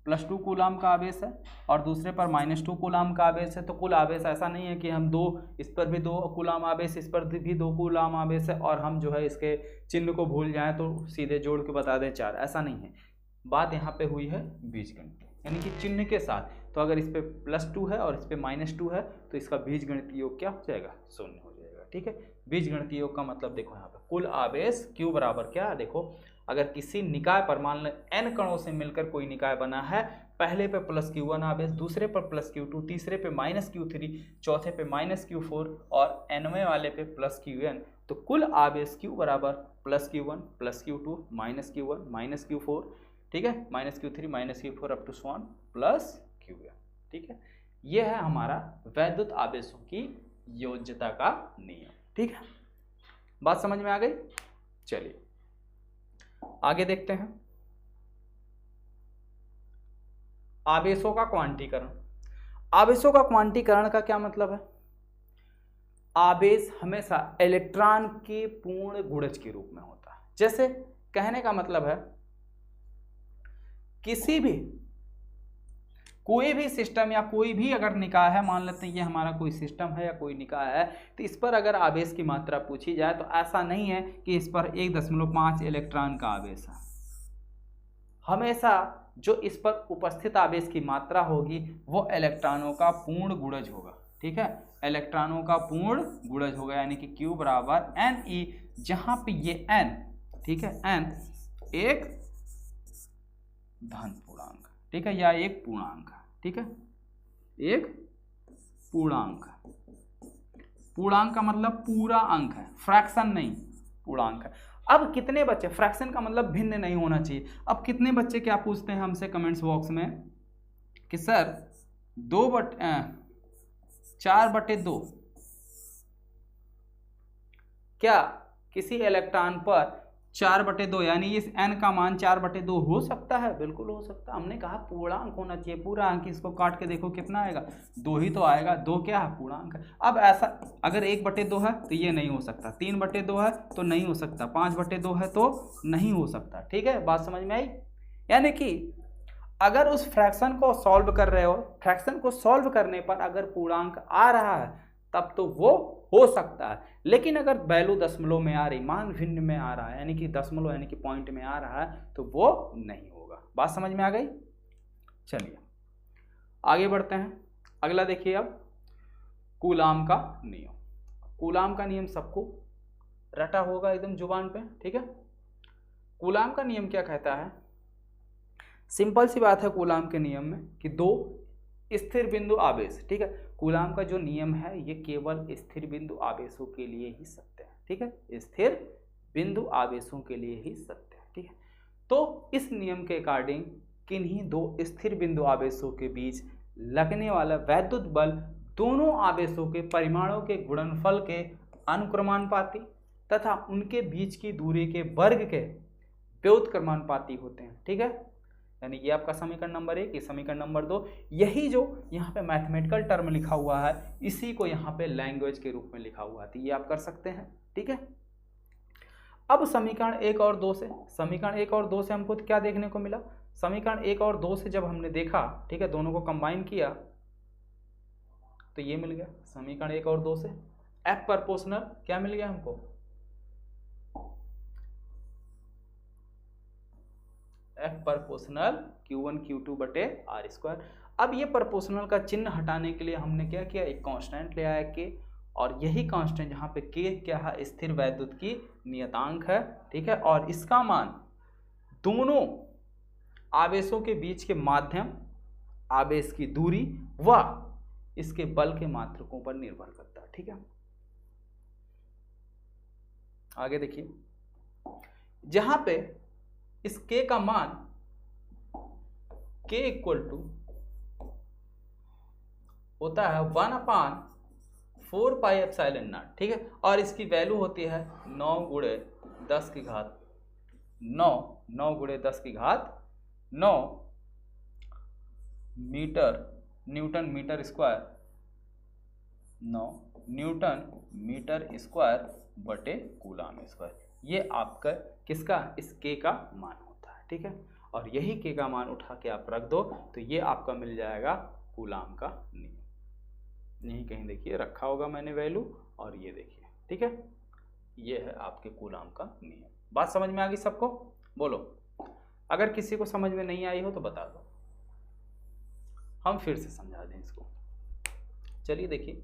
+2 कूलाम का आवेश है और दूसरे पर -2 कूलाम का आवेश है, तो कुल आवेश ऐसा नहीं है कि हम दो, इस पर भी 2 कूलाम आवेश, इस पर भी 2 कूलाम आवेश है और हम जो है इसके चिन्ह को भूल जाएं तो सीधे जोड़ के बता दें 4, ऐसा नहीं है। बात यहाँ पे हुई है बीजगणित यानी कि चिन्ह के साथ। तो अगर इस पे +2 है और इस पे -2 है तो इसका बीजगणितीय योग क्या हो जाएगा, 0 हो जाएगा, ठीक है। बीजगणितीय योग का मतलब देखो यहाँ पे कुल आवेश Q बराबर क्या, देखो अगर किसी निकाय पर मान लें n कणों से मिलकर कोई निकाय बना है, पहले पे +Q1 आवेश, दूसरे पर +Q2, तीसरे पे -Q3, चौथे पे -Q4 और nवें वाले पे +Qn, तो कुल आवेश Q बराबर +Q1 +Q2 -Q1 -Q4, ठीक है, -Q3 -Q4 up to swan +Qn, ठीक है। यह है हमारा वैद्युत आवेशों की योज्यता का नियम, ठीक है। बात समझ में आ गई। चलिए आगे देखते हैं आवेशों का क्वांटीकरण। आवेशों का क्वांटीकरण का क्या मतलब है, आवेश हमेशा इलेक्ट्रॉन के पूर्ण गुणज के रूप में होता है। जैसे कहने का मतलब है किसी भी कोई भी सिस्टम या कोई भी अगर निकाय है, मान लेते हैं ये हमारा कोई सिस्टम है या कोई निकाय है, तो इस पर अगर आवेश की मात्रा पूछी जाए तो ऐसा नहीं है कि इस पर 1.5 इलेक्ट्रॉन का आवेश है। हमेशा जो इस पर उपस्थित आवेश की मात्रा होगी वो इलेक्ट्रॉनों का पूर्ण गुणज होगा, ठीक है, इलेक्ट्रॉनों का पूर्ण गुणज होगा, यानी कि Q बराबर Ne, जहां पे ये N, ठीक है, N एक धन पूर्णांक, ठीक है, या एक पूर्णांक, ठीक है, एक पूर्णांक। पूर्णांक का मतलब पूरा अंक है, फ्रैक्शन नहीं, पूर्णांक है। अब कितने बच्चे, फ्रैक्शन का मतलब भिन्न नहीं होना चाहिए। अब कितने बच्चे क्या पूछते हैं हमसे कमेंट्स बॉक्स में कि सर 4/2 क्या किसी इलेक्ट्रॉन पर 4/2 यानी इस n का मान 4/2 हो सकता है? बिल्कुल हो सकता है। हमने कहा पूर्णांक होना चाहिए, पूरा अंक। इसको काट के देखो कितना आएगा, 2 ही तो आएगा। 2 क्या है, पूर्णांक है। अब ऐसा अगर 1/2 है तो ये नहीं हो सकता, 3/2 है तो नहीं हो सकता, 5/2 है तो नहीं हो सकता। ठीक है, बात समझ में आई? यानी कि अगर उस फ्रैक्शन को सॉल्व कर रहे हो, फ्रैक्शन को सॉल्व करने पर अगर पूर्णांक आ रहा है तब तो वो हो सकता है, लेकिन अगर वैल्यू दशमलव में आ रही, मान भिन्न में आ रहा है, यानी कि दशमलव यानी कि पॉइंट में आ रहा है, तो वो नहीं होगा। होगा। बात समझ में आ गई? चलिए आगे बढ़ते हैं। अगला देखिए अब कूलाम का नियम। कूलाम का नियम सबको रटा होगा एकदम जुबान पे, ठीक है। कूलाम का नियम क्या कहता है? सिंपल सी बात है कूलाम के नियम में कि दो स्थिर बिंदु आवेश, ठीक है। कूलाम का जो नियम है ये केवल स्थिर बिंदु आवेशों के लिए ही सत्य है, ठीक है। स्थिर बिंदु आवेशों के लिए ही सत्य है, ठीक है। तो इस नियम के अकॉर्डिंग किन्हीं दो स्थिर बिंदु आवेशों के बीच लगने वाला वैद्युत बल दोनों आवेशों के परिमाणों के गुणनफल के अनुक्रमानुपाती तथा उनके बीच की दूरी के वर्ग के व्युत्क्रमानुपाती होते हैं, ठीक है। यानी ये आपका समीकरण नंबर 1, ये समीकरण नंबर 2। यही जो यहाँ पे मैथमेटिकल टर्म लिखा हुआ है इसी को यहाँ पे लैंग्वेज के रूप में लिखा हुआ है, तो ये आप कर सकते हैं, ठीक है। अब समीकरण 1 और 2 से, समीकरण 1 और 2 से हमको क्या देखने को मिला? समीकरण 1 और 2 से जब हमने देखा, ठीक है, दोनों को कंबाइन किया तो ये मिल गया समीकरण 1 और 2 से F प्रोपोर्शनल क्या मिल गया हमको? F प्रोपोर्शनल Q1 Q2 बटे R स्क्वायर। अब ये प्रोपोर्शनल का चिन्ह हटाने के लिए हमने क्या किया? एक कांस्टेंट ले आया K, और यही कांस्टेंट यहाँ पे K क्या है? स्थिर वैद्युत की नियतांक है, ठीक है। और इसका मान दोनों आवेशों के बीच के माध्यम, आवेश की दूरी व इसके बल के मात्रकों पर निर्भर करता है, ठीक है। आगे देखिए, जहां पे इस K का मान K इक्वल टू होता है 1/4 पाई एप्सिलॉन नॉट, ठीक है। और इसकी वैल्यू होती है 9 गुणे 10 की घात 9 गुणे 10 की घात 9 newton metre square 9 newton metre square बटे कूलाम स्क्वायर। ये आपका किसका? इस K का मान होता है, ठीक है। और यही K का मान उठा के आप रख दो तो ये आपका मिल जाएगा कूलाम का नियम। यही कहीं देखिए रखा होगा मैंने वैल्यू, और ये देखिए, ठीक है, ये है आपके कूलाम का नियम। बात समझ में आ गई सबको? बोलो, अगर किसी को समझ में नहीं आई हो तो बता दो, हम फिर से समझा दें इसको। चलिए देखिए,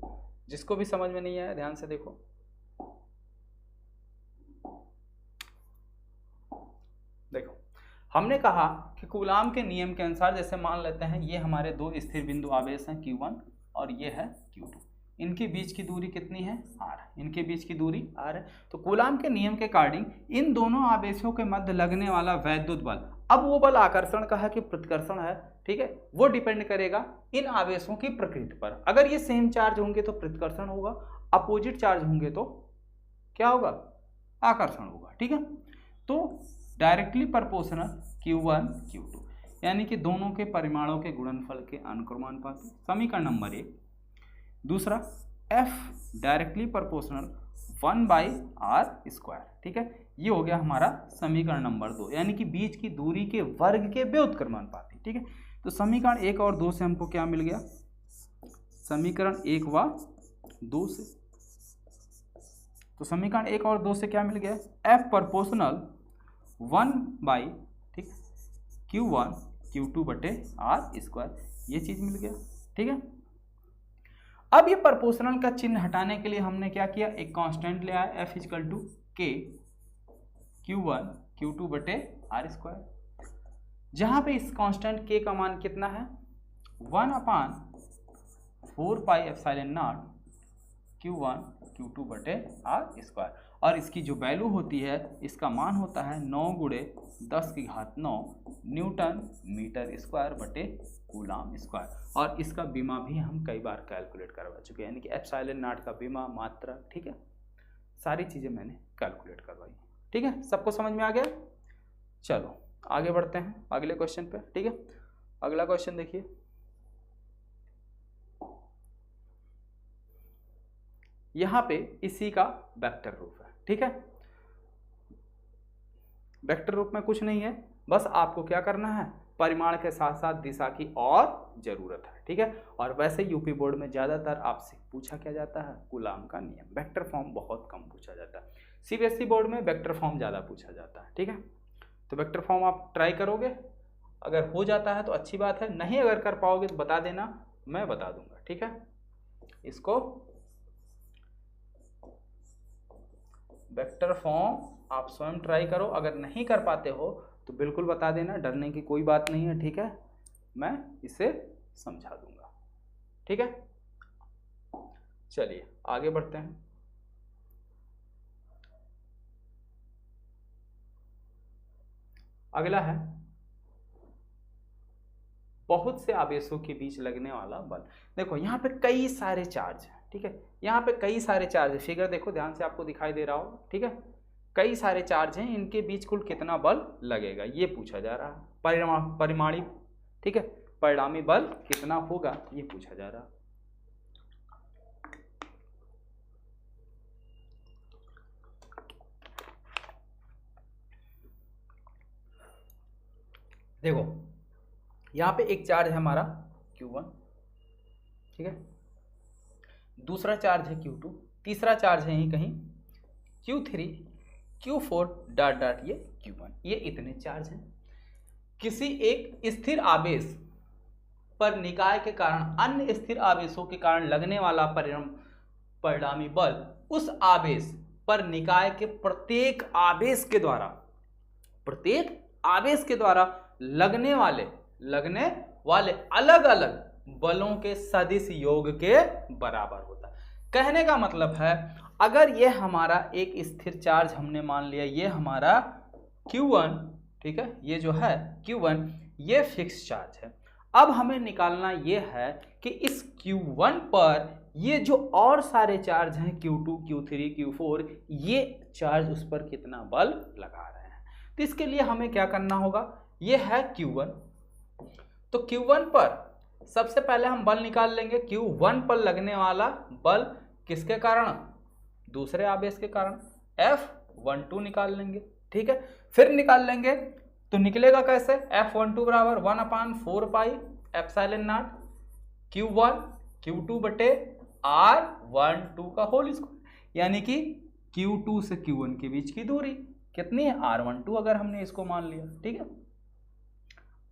जिसको भी समझ में नहीं आया ध्यान से देखो। देखो, हमने कहा कि कूलाम के नियम के अनुसार, जैसे मान लेते हैं ये हमारे दो स्थिर बिंदु आवेश हैं Q1 और ये है Q2, इनके बीच की दूरी कितनी है? R, इनके बीच की दूरी R है। तो कूलाम के नियम के अकॉर्डिंग इन दोनों आवेशों के मध्य लगने वाला वैद्युत बल, अब वो बल आकर्षण का है कि प्रतिकर्षण है, ठीक है, वो डिपेंड करेगा इन आवेशों की प्रकृति पर। अगर ये सेम चार्ज होंगे तो प्रतिकर्षण होगा, अपोजिट चार्ज होंगे तो क्या होगा? आकर्षण होगा, ठीक है। तो डायरेक्टली प्रोपोर्शनल Q1 Q2 यानी कि दोनों के परिमाणों के गुणनफल के अनुक्रमानुपाती, समीकरण नंबर 1। दूसरा F directly proportional 1/r square, ठीक है, ये हो गया हमारा समीकरण नंबर 2, यानी कि बीच की दूरी के वर्ग के व्युत्क्रमानुपाती, ठीक है। तो समीकरण 1 और 2 से हमको क्या मिल गया? समीकरण 1 व 2 से, तो समीकरण 1 और 2 से क्या मिल गया? F प्रोपोर्शनल 1/, ठीक, Q1 Q2 बटे R स्क्वायर, ये चीज मिल गया, ठीक है। अब ये प्रोपोर्शनल का चिन्ह हटाने के लिए हमने क्या किया? एक कांस्टेंट ले आया F equal to K Q1 Q2 बटे R स्क्वायर, जहां पे इस कांस्टेंट K का मान कितना है? 1/4 pi epsilon not Q1 Q2 बटे R स्क्वायर, और इसकी जो वैल्यू होती है, इसका मान होता है 9 गुणे 10 की घात 9 न्यूटन मीटर स्क्वायर बटे कूलाम स्क्वायर। और इसका बीमा भी हम कई बार कैलकुलेट करवा चुके हैं, यानी कि एप्सिलॉन नॉट का बीमा, मात्रा, ठीक है, सारी चीज़ें मैंने कैलकुलेट करवाई, ठीक है। सबको समझ में आ गया? चलो आगे बढ़ते हैं अगले क्वेश्चन पे, ठीक है। अगला क्वेश्चन देखिए, यहाँ पे इसी का वेक्टर रूप है, ठीक है। वेक्टर रूप में कुछ नहीं है, बस आपको क्या करना है? परिमाण के साथ साथ दिशा की और जरूरत है, ठीक है। और वैसे यूपी बोर्ड में ज़्यादातर आपसे पूछा क्या जाता है? कूलाम का नियम। वेक्टर फॉर्म बहुत कम पूछा जाता है, सीबीएसई बोर्ड में वेक्टर फॉर्म ज़्यादा पूछा जाता है, ठीक है। तो वेक्टर फॉर्म आप ट्राई करोगे, अगर हो जाता है तो अच्छी बात है, नहीं अगर कर पाओगे तो बता देना, मैं बता दूंगा, ठीक है। इसको वेक्टर फॉर्म आप स्वयं ट्राई करो, अगर नहीं कर पाते हो तो बिल्कुल बता देना, डरने की कोई बात नहीं है, ठीक है, मैं इसे समझा दूंगा, ठीक है। चलिए आगे बढ़ते हैं। अगला है बहुत से आवेशों के बीच लगने वाला बल। देखो यहाँ पे कई सारे चार्ज हैं, ठीक है, यहाँ पे कई सारे चार्ज है, फिगर देखो ध्यान से, आपको दिखाई दे रहा होगा, ठीक है, कई सारे चार्ज हैं, इनके बीच कुल कितना बल लगेगा ये पूछा जा रहा है। परिमाणी, ठीक है, परिणामी बल कितना होगा ये पूछा जा रहा है। देखो यहाँ पे एक चार्ज है हमारा Q1, ठीक है, दूसरा चार्ज है Q2, तीसरा चार्ज है यहीं कहीं Q3, Q4 डॉट डॉट ये Q1, ये इतने चार्ज हैं। किसी एक स्थिर आवेश पर निकाय के कारण अन्य स्थिर आवेशों के कारण लगने वाला परिणामी बल उस आवेश पर निकाय के प्रत्येक आवेश के द्वारा लगने वाले अलग अलग बलों के सदिश योग के बराबर होता है। कहने का मतलब है अगर ये हमारा एक स्थिर चार्ज हमने मान लिया, ये हमारा Q1, ठीक है, ये जो है Q1 ये फिक्स चार्ज है। अब हमें निकालना ये है कि इस Q1 पर ये जो और सारे चार्ज हैं Q2, Q3, Q4, ये चार्ज उस पर कितना बल लगा रहे हैं। तो इसके लिए हमें क्या करना होगा, ये है Q1, तो Q1 पर सबसे पहले हम बल निकाल लेंगे। Q1 पर लगने वाला बल किसके कारण, दूसरे आवेश के कारण, F12 निकाल लेंगे, ठीक है। फिर निकाल लेंगे तो निकलेगा कैसे, F12 बराबर 1/4 pi epsilon not Q1 Q2 बटे R12 का होल स्क्वायर, यानी कि Q2 से Q1 के बीच की दूरी कितनी है, R12 अगर हमने इसको मान लिया, ठीक है।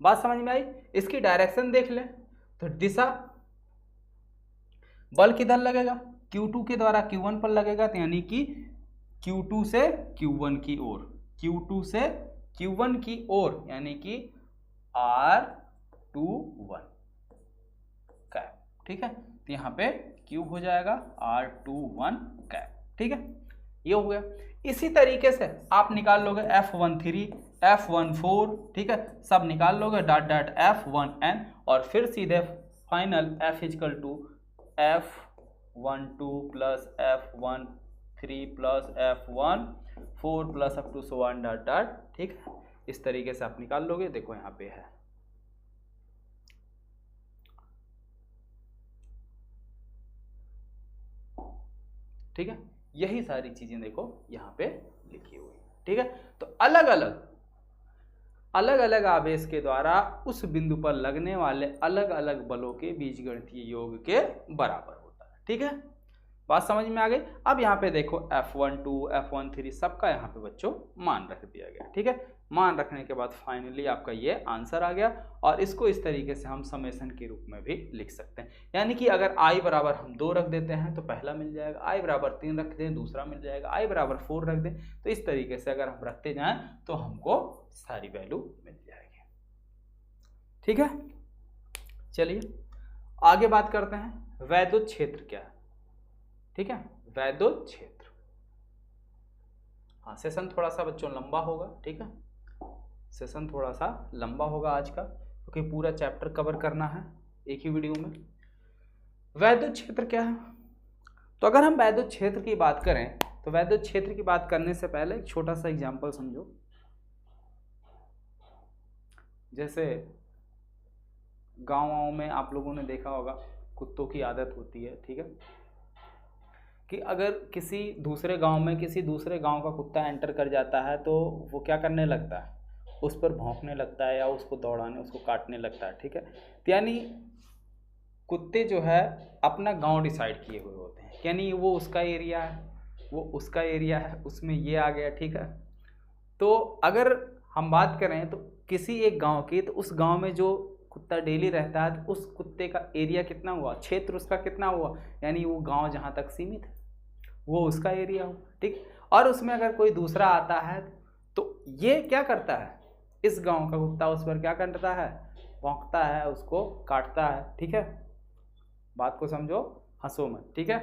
बात समझ में आई। इसकी डायरेक्शन देख लें तो दिशा, बल किधर लगेगा, Q2 के द्वारा Q1 पर लगेगा, तो यानी कि Q2 से Q1 की ओर, Q2 से Q1 की ओर, यानी कि R21 कैप, ठीक है। तो यहाँ पे Q हो जाएगा R21 कैप, ठीक है, ये हो गया। इसी तरीके से आप निकाल लोगे F13, F14, ठीक है, सब निकाल लोगे डॉट डॉट F1n, और फिर सीधे final F equal to F12 plus F13 plus F14 plus up to so on dot dot, ठीक है, इस तरीके से आप निकाल लोगे। देखो यहाँ पे है, ठीक है, यही सारी चीजें देखो यहाँ पे लिखी हुई, ठीक है। तो अलग अलग आवेश के द्वारा उस बिंदु पर लगने वाले अलग अलग बलों के बीजगणितीय योग के बराबर होता है, ठीक है, बात समझ में आ गई। अब यहाँ पे देखो F12 F13 सबका यहाँ पे बच्चों मान रख दिया गया, ठीक है। मान रखने के बाद फाइनली आपका ये आंसर आ गया, और इसको इस तरीके से हम समेशन के रूप में भी लिख सकते हैं, यानी कि अगर I बराबर हम 2 रख देते हैं तो पहला मिल जाएगा, I बराबर 3 रख दें दूसरा मिल जाएगा, I बराबर 4 रख दें, तो इस तरीके से अगर हम रखते जाएं तो हमको सारी वैल्यू मिल जाएगी, ठीक है। चलिए आगे बात करते हैं, वैद्युत क्षेत्र क्या है, ठीक है, वैद्युत क्षेत्र। हाँ, सेशन थोड़ा सा बच्चों लंबा होगा, ठीक है, सेशन थोड़ा सा लंबा होगा आज का, क्योंकि पूरा चैप्टर कवर करना है एक ही वीडियो में। वैद्युत क्षेत्र क्या है, तो अगर हम वैद्युत क्षेत्र की बात करें तो वैद्युत क्षेत्र की बात करने से पहले एक छोटा सा एग्जांपल समझो। जैसे गाँव में आप लोगों ने देखा होगा कुत्तों की आदत होती है, ठीक है, कि अगर किसी दूसरे गांव का कुत्ता एंटर कर जाता है तो वो क्या करने लगता है, उस पर भौंकने लगता है या उसको दौड़ाने, उसको काटने लगता है, ठीक है। तो यानी कुत्ते जो है अपना गांव डिसाइड किए हुए होते हैं, यानी वो उसका एरिया है, उसमें ये आ गया, ठीक है। तो अगर हम बात करें तो किसी एक गांव की, तो उस गांव में जो कुत्ता डेली रहता है तो उस कुत्ते का एरिया कितना हुआ, क्षेत्र उसका कितना हुआ, यानी वो गांव जहां तक सीमित है वो उसका एरिया हुआ, ठीक। और उसमें अगर कोई दूसरा आता है तो ये क्या करता है, इस गांव का कुत्ता उस पर क्या करता है, भौंकता है, उसको काटता है, ठीक है। बात को समझो, हंसो मत, ठीक है।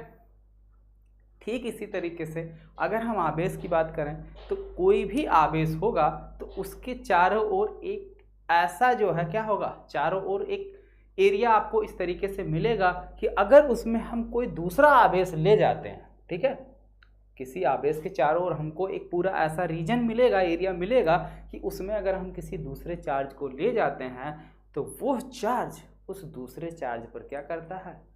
ठीक इसी तरीके से अगर हम आवेश की बात करें तो कोई भी आवेश होगा तो उसके चारों ओर एक ऐसा जो है क्या होगा, चारों ओर एक एरिया आपको इस तरीके से मिलेगा कि अगर उसमें हम कोई दूसरा आवेश ले जाते हैं, ठीक है, किसी आवेश के चारों ओर हमको एक पूरा ऐसा रीजन मिलेगा, एरिया मिलेगा कि उसमें अगर हम किसी दूसरे चार्ज को ले जाते हैं तो वो चार्ज उस दूसरे चार्ज पर क्या करता है,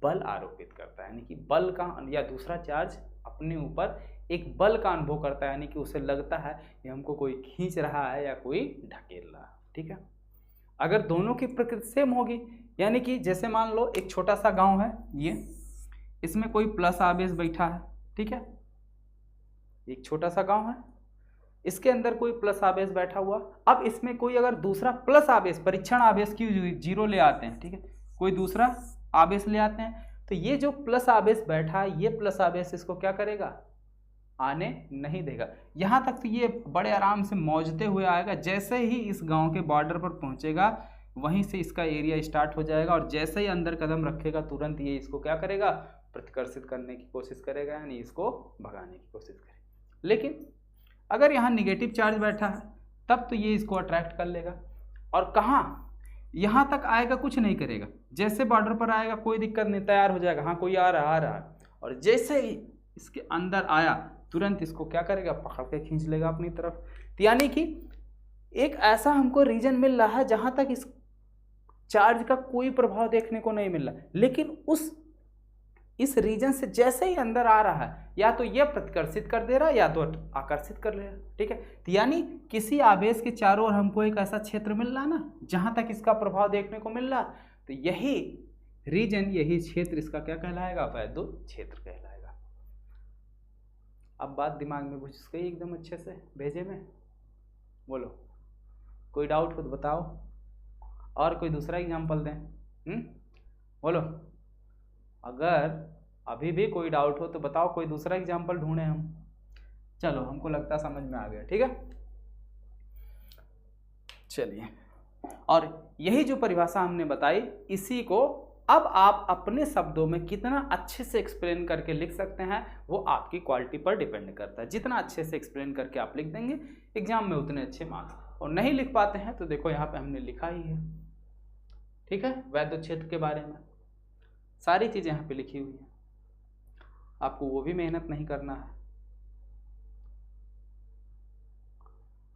बल आरोपित करता है, यानी कि बल का, या दूसरा चार्ज अपने ऊपर एक बल का अनुभव करता है, यानी कि उसे लगता है कि हमको कोई खींच रहा है या कोई ढकेल रहा है, ठीक है। अगर दोनों की प्रकृति सेम होगी, यानी कि जैसे मान लो एक छोटा सा गांव है, ये इसमें कोई प्लस आवेश बैठा है, ठीक है, एक छोटा सा गांव है, इसके अंदर कोई प्लस आवेश बैठा हुआ। अब इसमें कोई अगर दूसरा प्लस आवेश, परीक्षण आवेश Q0 ले आते हैं, ठीक है, कोई दूसरा आवेश ले आते हैं, तो ये जो प्लस आवेश बैठा है, ये प्लस आवेश इसको क्या करेगा, आने नहीं देगा। यहाँ तक तो ये बड़े आराम से मौजते हुए आएगा, जैसे ही इस गांव के बॉर्डर पर पहुंचेगा वहीं से इसका एरिया स्टार्ट हो जाएगा, और जैसे ही अंदर कदम रखेगा तुरंत ये इसको क्या करेगा, प्रतिकर्षित करने की कोशिश करेगा, यानी इसको भगाने की कोशिश करेगा। लेकिन अगर यहाँ निगेटिव चार्ज बैठा है तब तो ये इसको अट्रैक्ट कर लेगा, और कहाँ, यहाँ तक आएगा, कुछ नहीं करेगा, जैसे बॉर्डर पर आएगा कोई दिक्कत नहीं, तैयार हो जाएगा, हाँ कोई आ रहा है, और जैसे ही इसके अंदर आया तुरंत इसको क्या करेगा, पकड़ के खींच लेगा अपनी तरफ। यानी कि एक ऐसा हमको रीजन मिल रहा है जहां तक इस चार्ज का कोई प्रभाव देखने को नहीं मिल रहा, लेकिन इस रीजन से जैसे ही अंदर आ रहा है या तो यह प्रतिकर्षित कर दे रहा है या तो आकर्षित कर ले रहा है, ठीक है। तो यानी किसी आवेश के चारों ओर हमको एक ऐसा क्षेत्र मिल रहा है ना जहां तक इसका प्रभाव देखने को मिल रहा, तो यही रीजन, यही क्षेत्र इसका क्या कहलाएगा, वैद्युत क्षेत्र कहलाएगा। अब बात दिमाग में घुस गई एकदम अच्छे से, भेजे में, बोलो कोई डाउट हो तो बताओ, और कोई दूसरा एग्जाम्पल दें, बोलो, अगर अभी भी कोई डाउट हो तो बताओ, कोई दूसरा एग्जाम्पल ढूंढे हम। चलो, हमको लगता समझ में आ गया, ठीक है। चलिए, और यही जो परिभाषा हमने बताई, इसी को अब आप अपने शब्दों में कितना अच्छे से एक्सप्लेन करके लिख सकते हैं वो आपकी क्वालिटी पर डिपेंड करता है। जितना अच्छे से एक्सप्लेन करके आप लिख देंगे एग्जाम में उतने अच्छे मार्क्स, और नहीं लिख पाते हैं तो देखो यहाँ पे हमने लिखा ही है, ठीक है, वैद्युत क्षेत्र के बारे में सारी चीज़ें यहाँ पे लिखी हुई हैं, आपको वो भी मेहनत नहीं करना है।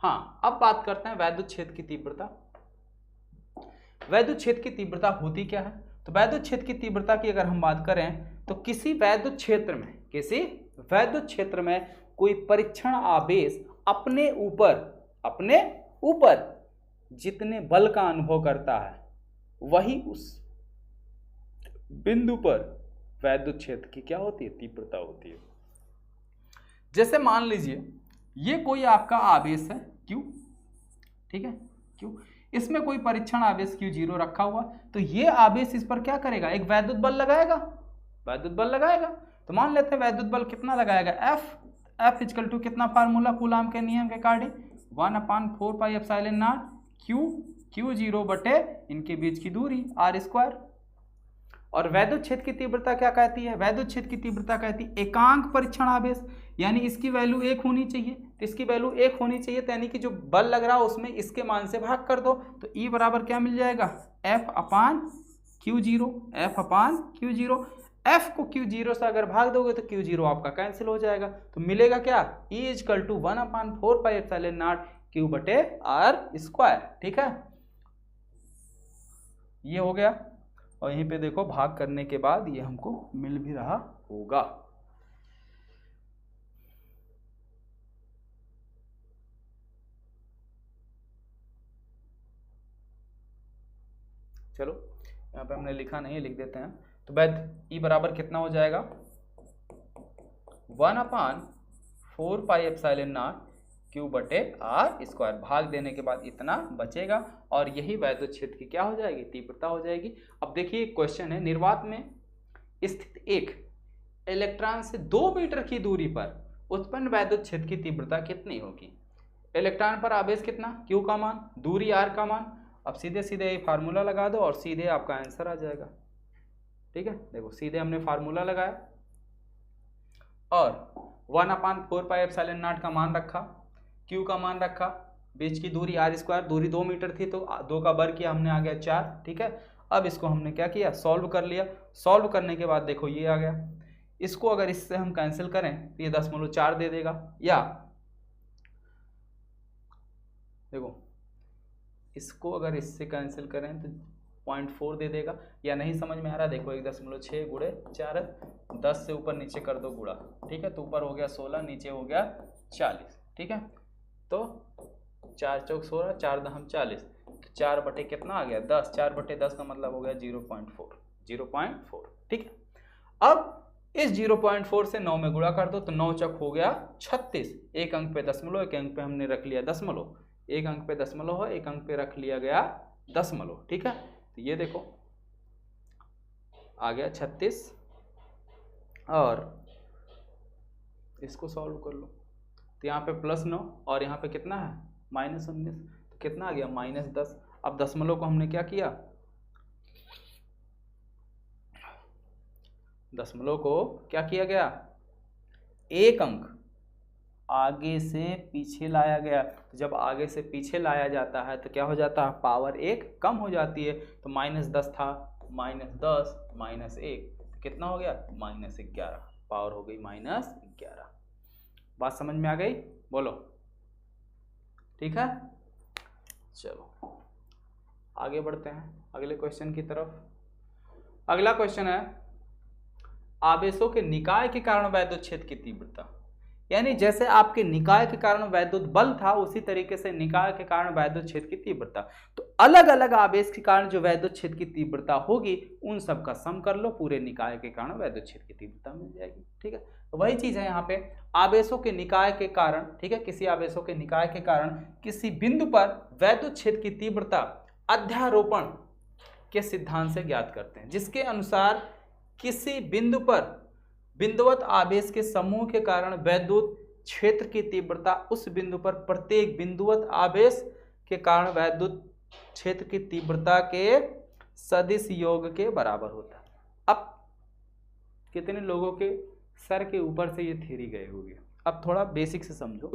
हाँ, अब बात करते हैं वैद्युत क्षेत्र की तीव्रता। वैद्युत क्षेत्र की तीव्रता होती क्या है, तो वैद्युत क्षेत्र की तीव्रता की अगर हम बात करें तो किसी वैद्युत क्षेत्र में कोई परीक्षण आवेश अपने ऊपर जितने बल का अनुभव करता है वही उस बिंदु पर वैद्युत क्षेत्र की क्या होती है, तीव्रता होती है। जैसे मान लीजिए ये कोई आपका आवेश है Q, ठीक है, Q, इसमें कोई परीक्षण आवेश Q0 रखा हुआ, तो ये आवेश इस पर क्या करेगा, एक वैद्युत बल लगाएगा। तो मान लेते हैं वैद्युत बल कितना लगाएगा, F इक्वल टू कितना, फार्मूला कूलाम के नियम के according 1/4 pi epsilon not Q0 बटे इनके बीच की दूरी r²। और वैद्युत क्षेत्र की तीव्रता क्या कहती है, वैद्युत क्षेत्र की तीव्रता कहती है एकांक परीक्षण आवेश, यानी इसकी वैल्यू 1 होनी चाहिए, तो इसकी वैल्यू 1 होनी चाहिए, तो यानी कि जो बल लग रहा है उसमें इसके मान से भाग कर दो, तो E बराबर क्या मिल जाएगा, F/Q0। F को Q0 से अगर भाग दोगे तो Q0 आपका कैंसिल हो जाएगा, तो मिलेगा क्या, E equal to 1/4 pi epsilon nought Q बटे r², ठीक है, ये हो गया। और यहीं पे देखो भाग करने के बाद ये हमको मिल भी रहा होगा। चलो, यहाँ पे हमने लिखा नहीं है, लिख देते हैं। तो वैद्य E बराबर कितना हो जाएगा, 1/4 पाई एप्सिलॉन नॉट Q बटे R स्क्वायर, भाग देने के बाद इतना बचेगा और यही वैद्युत क्षेत्र की क्या हो जाएगी, तीव्रता हो जाएगी। अब देखिए क्वेश्चन है, निर्वात में स्थित एक इलेक्ट्रॉन से 2 मीटर की दूरी पर उत्पन्न वैद्युत क्षेत्र की तीव्रता कितनी होगी। इलेक्ट्रॉन पर आवेश कितना, Q का मान, दूरी R का मान। अब सीधे सीधे ये फार्मूला लगा दो और सीधे आपका आंसर आ जाएगा। ठीक है, देखो सीधे हमने फार्मूला लगाया और 1/4πε0 का मान रखा, Q का मान रखा, बीच की दूरी R स्क्वायर, दूरी 2 मीटर थी तो 2 का वर्ग किया हमने, आ गया 4। ठीक है, अब इसको हमने क्या किया, सॉल्व कर लिया। सॉल्व करने के बाद देखो ये आ गया, इसको अगर इससे हम कैंसिल करें तो ये 0.4 दे देगा, या देखो इसको अगर इससे कैंसिल करें तो 0.4 दे देगा, या नहीं समझ में आ रहा, देखो 1.6 गुणे 4, 10 से ऊपर नीचे कर दो गुणा। ठीक है, तो ऊपर हो गया 16, नीचे हो गया 40। ठीक है, तो 4 चौक 16, 4 दहम 40, तो 4 बटे कितना आ गया 10, 4 बटे 10 का मतलब हो गया 0.4। ठीक है, अब इस 0.4 से 9 में गुणा कर दो तो 9 चौक हो गया 36, एक अंक पे दशमलव, एक अंक पे हमने रख लिया दशमलव, एक अंक पे दशमलव है, एक अंक पे रख लिया गया दशमलव। ठीक है, तो ये देखो आ गया 36 और इसको सॉल्व कर लो तो यहाँ पे +9 और यहाँ पे कितना है -19, तो कितना आ गया -10। अब दशमलव को हमने क्या किया, दशमलव को क्या किया गया, एक अंक आगे से पीछे लाया गया। तो जब आगे से पीछे लाया जाता है तो क्या हो जाता है, पावर 1 कम हो जाती है। तो -10 था, -10 -1 तो कितना हो गया -11, पावर हो गई -11। बात समझ में आ गई, बोलो ठीक है। चलो आगे बढ़ते हैं अगले क्वेश्चन की तरफ। अगला क्वेश्चन है, आवेशों के निकाय के कारण वैद्युत क्षेत्र की तीव्रता, यानी जैसे आपके निकाय के कारण वैद्युत बल था उसी तरीके से निकाय के कारण वैद्युत क्षेत्र की तीव्रता। तो अलग अलग आवेश के कारण जो वैद्युत क्षेत्र की तीव्रता होगी उन सब का सम कर लो, पूरे निकाय के कारण वैद्युत क्षेत्र की तीव्रता मिल जाएगी। ठीक है, तो वही चीज है यहाँ पे, आवेशों के निकाय के कारण, ठीक है, किसी आवेशों के निकाय के कारण किसी बिंदु पर वैद्युत क्षेत्र की तीव्रता अध्यारोपण के सिद्धांत से ज्ञात करते हैं, जिसके अनुसार किसी बिंदु पर बिंदुवत आवेश के समूह के कारण वैद्युत क्षेत्र की तीव्रता उस बिंदु पर प्रत्येक बिंदुवत आवेश के कारण वैद्युत क्षेत्र की तीव्रता के सदिश योग के बराबर होता है। अब कितने लोगों के सर के ऊपर से ये थ्योरी गए होगी, अब थोड़ा बेसिक से समझो।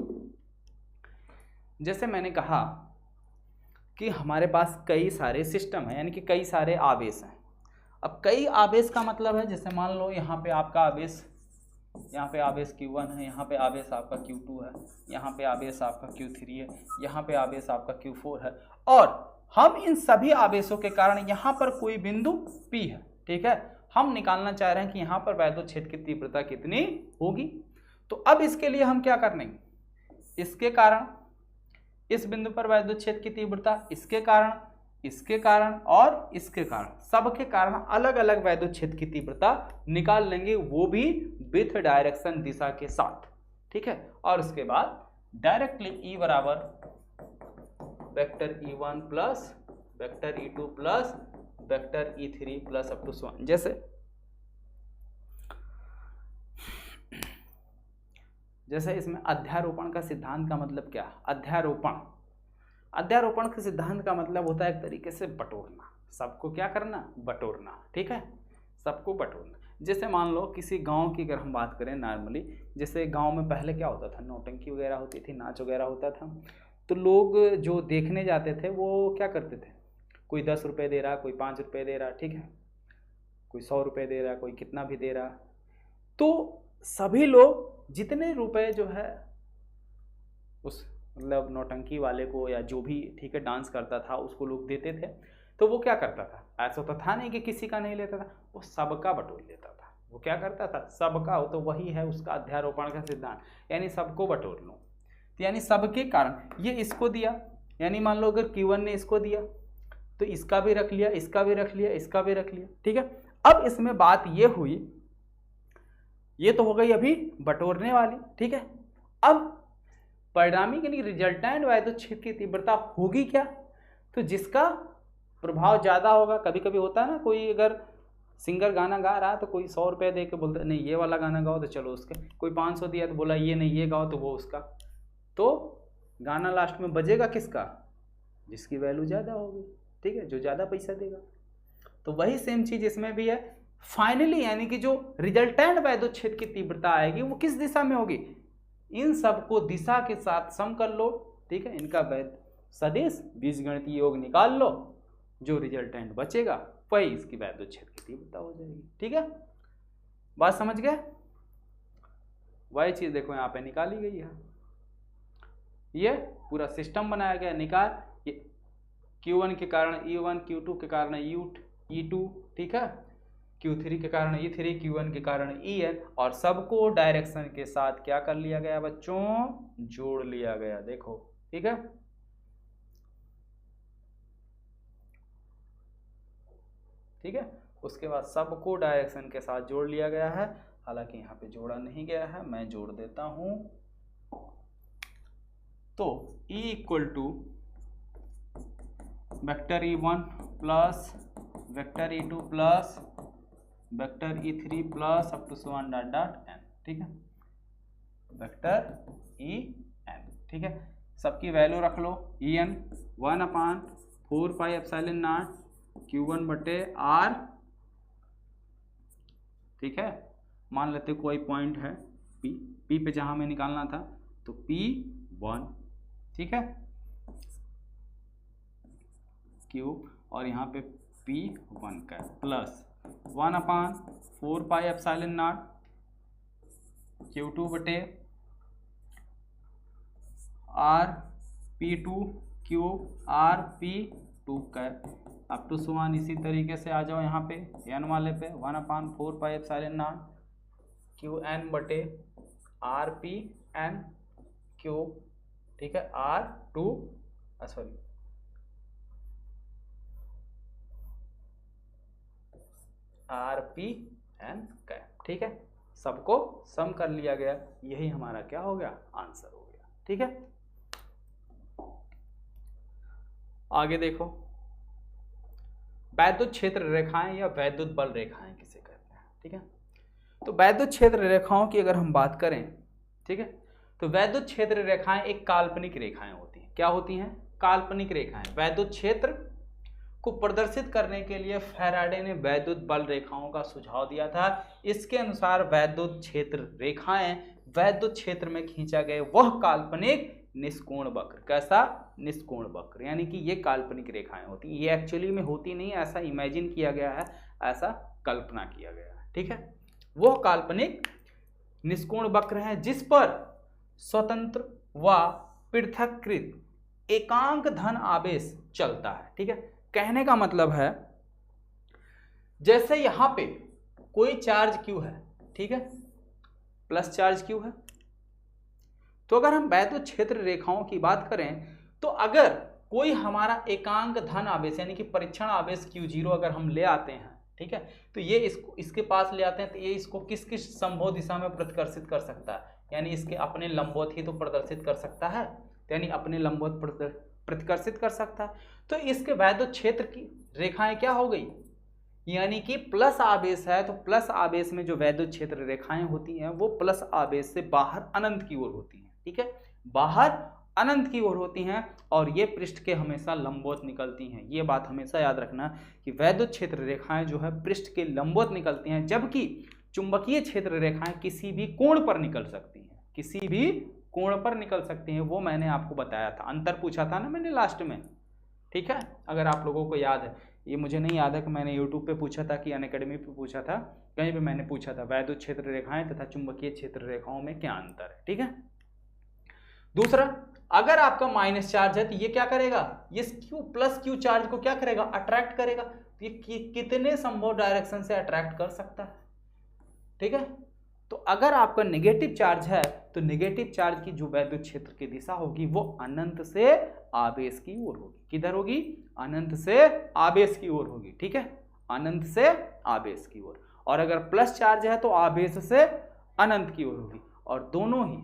जैसे मैंने कहा कि हमारे पास कई सारे सिस्टम है, यानी कि कई सारे आवेश हैं। अब कई आवेश का मतलब है, जैसे मान लो यहाँ पे आपका आवेश, यहाँ पे आवेश Q1 है, यहाँ पे आवेश आपका Q2 है, यहाँ पे आवेश आपका Q3 है, यहाँ पे आवेश आपका Q4 है, और हम इन सभी आवेशों के कारण यहाँ पर कोई बिंदु P है। ठीक है, हम निकालना चाह रहे हैं कि यहाँ पर वैद्युत क्षेत्र की तीव्रता कितनी होगी। तो अब इसके लिए हम क्या करने, इसके कारण इस बिंदु पर वैद्युत क्षेत्र की तीव्रता, इसके कारण, इसके कारण और इसके कारण, सबके कारण अलग अलग वैद्युत क्षेत्र की तीव्रता निकाल लेंगे, वो भी विथ डायरेक्शन दिशा के साथ। ठीक है, और उसके बाद डायरेक्टली E बराबर vector E1 plus vector E2 plus vector E3 plus up to so on. जैसे इसमें अध्यारोपण का सिद्धांत का मतलब क्या, अध्यारोपण के सिद्धांत का मतलब होता है एक तरीके से बटोरना, सबको क्या करना, बटोरना। ठीक है, सबको बटोरना। जैसे मान लो किसी गांव की अगर हम बात करें नॉर्मली, जैसे गांव में पहले क्या होता था, नौटंकी वगैरह होती थी, नाच वगैरह होता था, तो लोग जो देखने जाते थे वो क्या करते थे, कोई 10 रुपये दे रहा, कोई 5 रुपये दे रहा, ठीक है, कोई 100 रुपये दे रहा, कोई कितना भी दे रहा, तो सभी लोग जितने रुपए जो है उस मतलब नौटंकी वाले को या जो भी, ठीक है, डांस करता था उसको लोग देते थे, तो वो क्या करता था, ऐसा तो था नहीं कि किसी का नहीं लेता था, वो सबका बटोर लेता था। वो क्या करता था, सबका हो, तो वही है उसका अध्यारोपण का सिद्धांत, यानी सबको बटोर लो। तो यानी सबके कारण ये इसको दिया, यानी मान लो अगर Q1 ने इसको दिया तो इसका भी रख लिया, इसका भी रख लिया, इसका भी रख लिया। ठीक है, अब इसमें बात ये हुई, ये तो हो गई अभी बटोरने वाली। ठीक है, अब परिणामी यानी रिजल्टेंट वैद्युत क्षेत्र की तीव्रता होगी क्या, तो जिसका प्रभाव ज़्यादा होगा। कभी कभी होता है ना, कोई अगर सिंगर गाना गा रहा है तो कोई 100 रुपये दे के बोलता है नहीं ये वाला गाना गाओ, तो चलो उसका। कोई 500 दिया तो बोला ये नहीं ये गाओ, तो वो उसका। तो गाना लास्ट में बजेगा किसका, जिसकी वैल्यू ज़्यादा होगी, ठीक है, जो ज़्यादा पैसा देगा। तो वही सेम चीज़ इसमें भी है। फाइनली यानी कि जो रिजल्टेंट वैद्युत क्षेत्र की तीव्रता आएगी वो किस दिशा में होगी, इन सबको दिशा के साथ सम कर लो, ठीक है, इनका सदिश बीजगणितीय योग निकाल लो, जो रिजल्टेंट बचेगा वही इसकी वैद्युत क्षेत्र की तीव्रता हो जाएगी। ठीक है, बात समझ गए। वही चीज देखो यहाँ पे निकाली गई है, ये पूरा सिस्टम बनाया गया। निकाल Q1 के कारण E1, Q2 के कारण E2, ठीक है, Q3 के कारण E3, Q1 के कारण EN, और सबको डायरेक्शन के साथ क्या कर लिया गया बच्चों, जोड़ लिया गया। देखो ठीक है, ठीक है। उसके बाद सबको डायरेक्शन के साथ जोड़ लिया गया है, हालांकि यहाँ पे जोड़ा नहीं गया है, मैं जोड़ देता हूं। तो E equal to vector E1 plus vector E2 plus vector E3 plus up to so on dot dot n, ठीक है, वेक्टर En, ठीक है। सबकी वैल्यू रख लो। En 1/4πε0 Q1 बटे R, ठीक है। मान लेते कोई पॉइंट है P पे जहां में निकालना था, तो P1, ठीक है, Q, और यहाँ पे P1 का प्लस 1/4πε0 Q2 बटे R P2 Q R P2 का अप टू सुवान। इसी तरीके से आ जाओ यहाँ पे n वाले पे 1/4πε0 Qn बटे R P n Q, ठीक है, R2 sorry R P n का, ठीक है। सबको सम कर लिया गया, यही हमारा क्या हो गया, आंसर हो गया। ठीक है, आगे देखो, वैद्युत क्षेत्र रेखाएं या वैद्युत बल रेखाएं किसे कहते हैं, ठीक है। तो वैद्युत क्षेत्र रेखाओं की अगर हम बात करें, ठीक है, तो वैद्युत क्षेत्र रेखाएं एक काल्पनिक रेखाएं होती हैं। क्या होती हैं, काल्पनिक रेखाएं। वैद्युत क्षेत्र को प्रदर्शित करने के लिए फैराडे ने वैद्युत बल रेखाओं का सुझाव दिया था। इसके अनुसार वैद्युत क्षेत्र रेखाएं वैद्युत क्षेत्र में खींचा गए वह काल्पनिक निष्कोण वक्र, कैसा, निष्कोण वक्र, यानी कि ये काल्पनिक रेखाएं होती हैं। ये एक्चुअली में होती नहीं, ऐसा इमेजिन किया गया है, ऐसा कल्पना किया गया है, ठीक है। वो काल्पनिक निष्कोण वक्र है जिस पर स्वतंत्र व पृथक्कृत एकांक धन आवेश चलता है, ठीक है। कहने का मतलब है, जैसे यहां पे कोई चार्ज Q है, ठीक है, प्लस चार्ज Q है, तो अगर हम वैद्युत क्षेत्र रेखाओं की बात करें, तो अगर कोई हमारा एकांक धन आवेश यानी कि परीक्षण आवेश Q0 अगर हम ले आते हैं, ठीक है, तो ये इसके पास ले आते हैं, तो ये इसको किस किस संभव दिशा में प्रतिकर्षित कर सकता है, यानी इसके अपने लंबवत ही तो प्रदर्शित कर सकता है, यानी अपने लंबवत प्रतिकर्षित कर सकता है। तो इसके वैद्युत क्षेत्र की रेखाएं क्या हो गई, यानी कि प्लस आवेश है, तो प्लस आवेश में जो वैद्युत क्षेत्र रेखाएं होती हैं वो प्लस आवेश से बाहर अनंत की ओर होती हैं, ठीक है, बाहर अनंत की ओर होती हैं, और ये पृष्ठ के हमेशा लंबवत निकलती हैं। ये बात हमेशा याद रखना कि वैद्युत क्षेत्र रेखाएं जो है पृष्ठ के लंबवत निकलती हैं, जबकि चुंबकीय क्षेत्र रेखाएं किसी भी कोण पर निकल सकती हैं, किसी भी कोण पर निकल सकती हैं। वो मैंने आपको बताया था, अंतर पूछा था ना मैंने लास्ट में, ठीक है, अगर आप लोगों को याद है। ये मुझे नहीं याद है कि मैंने यूट्यूब पे पूछा था कि अनअकैडमी पे पूछा था, कहीं पे मैंने पूछा था वैद्युत क्षेत्र रेखाएं तथा चुंबकीय क्षेत्र रेखाओं में क्या अंतर है, ठीक है। दूसरा, अगर आपका माइनस चार्ज है तो ये क्या करेगा, ये Q प्लस Q चार्ज को क्या करेगा, अट्रैक्ट करेगा। तो ये कितने संभव डायरेक्शन से अट्रैक्ट कर सकता है, ठीक है। तो अगर आपका नेगेटिव चार्ज है तो नेगेटिव चार्ज की जो वैद्युत क्षेत्र की दिशा होगी वो अनंत से आवेश की ओर होगी। किधर होगी, अनंत से आवेश की ओर होगी, ठीक है, अनंत से आवेश की ओर। और अगर प्लस चार्ज है तो आवेश से अनंत की ओर होगी, और दोनों ही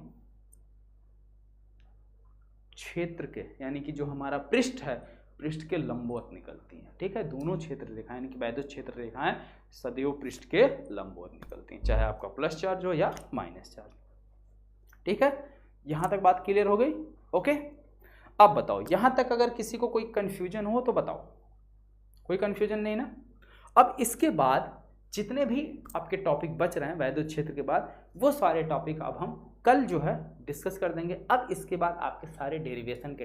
क्षेत्र के यानी कि जो हमारा पृष्ठ है, पृष्ठ के लंबवत निकलती हैं। ठीक है, दोनों क्षेत्र रेखाएं यानी कि वैद्युत क्षेत्र रेखाएं सदैव पृष्ठ के लंबवत निकलती हैं, चाहे आपका प्लस चार्ज हो या माइनस चार्ज। ठीक है, यहां तक बात क्लियर हो गई? ओके, अब बताओ यहां तक अगर किसी को कोई कंफ्यूजन हो तो बताओ। कोई कंफ्यूजन नहीं ना? अब इसके बाद जितने भी आपके टॉपिक बच रहे हैं वैद्युत क्षेत्र के बाद, वो सारे टॉपिक अब हम कल जो है डिस्कस कर देंगे। अब इसके बाद आपके सारे डेरिवेशन के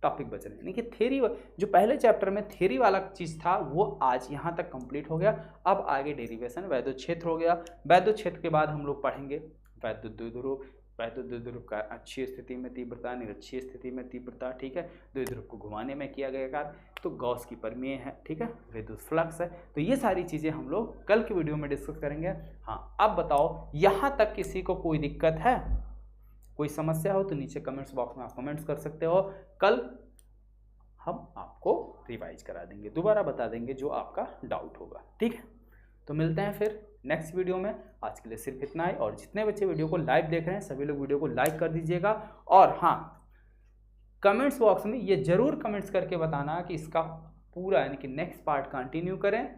टॉपिक बच रहे हैं, यानी कि थ्योरी, जो पहले चैप्टर में थ्योरी वाला चीज़ था वो आज यहाँ तक कंप्लीट हो गया। अब आगे डेरिवेशन वैद्युत क्षेत्र हो गया। वैद्युत क्षेत्र के बाद हम लोग पढ़ेंगे वैद्युत द्विध्रुव, वैद्युत द्विध्रुव का अच्छी स्थिति में तीव्रता, निरक्षीय स्थिति में तीव्रता। ठीक है, द्विध्रुव को घुमाने में किया गया कार्य, तो गॉस की प्रमेय है। ठीक है, विद्युत फ्लक्स है। तो ये सारी चीज़ें हम लोग कल की वीडियो में डिस्कस करेंगे। हाँ, अब बताओ यहाँ तक किसी को कोई दिक्कत है, कोई समस्या हो तो नीचे कमेंट्स बॉक्स में आप कमेंट्स कर सकते हो। कल हम आपको रिवाइज करा देंगे, दोबारा बता देंगे जो आपका डाउट होगा। ठीक है, तो मिलते हैं फिर नेक्स्ट वीडियो में। आज के लिए सिर्फ इतना ही, और जितने बच्चे वीडियो को लाइव देख रहे हैं सभी लोग वीडियो को लाइक कर दीजिएगा। और हाँ, कमेंट्स बॉक्स में ये जरूर कमेंट्स करके बताना कि इसका पूरा यानी कि नेक्स्ट पार्ट कंटिन्यू करें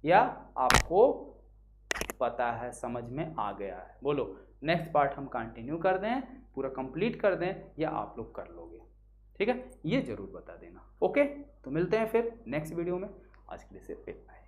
या आपको पता है, समझ में आ गया है। बोलो, नेक्स्ट पार्ट हम कंटिन्यू कर दें, पूरा कंप्लीट कर दें, या आप लोग कर लोगे? ठीक है, ये जरूर बता देना। ओके, तो मिलते हैं फिर नेक्स्ट वीडियो में। आज के लिए सिर्फ इतना ही।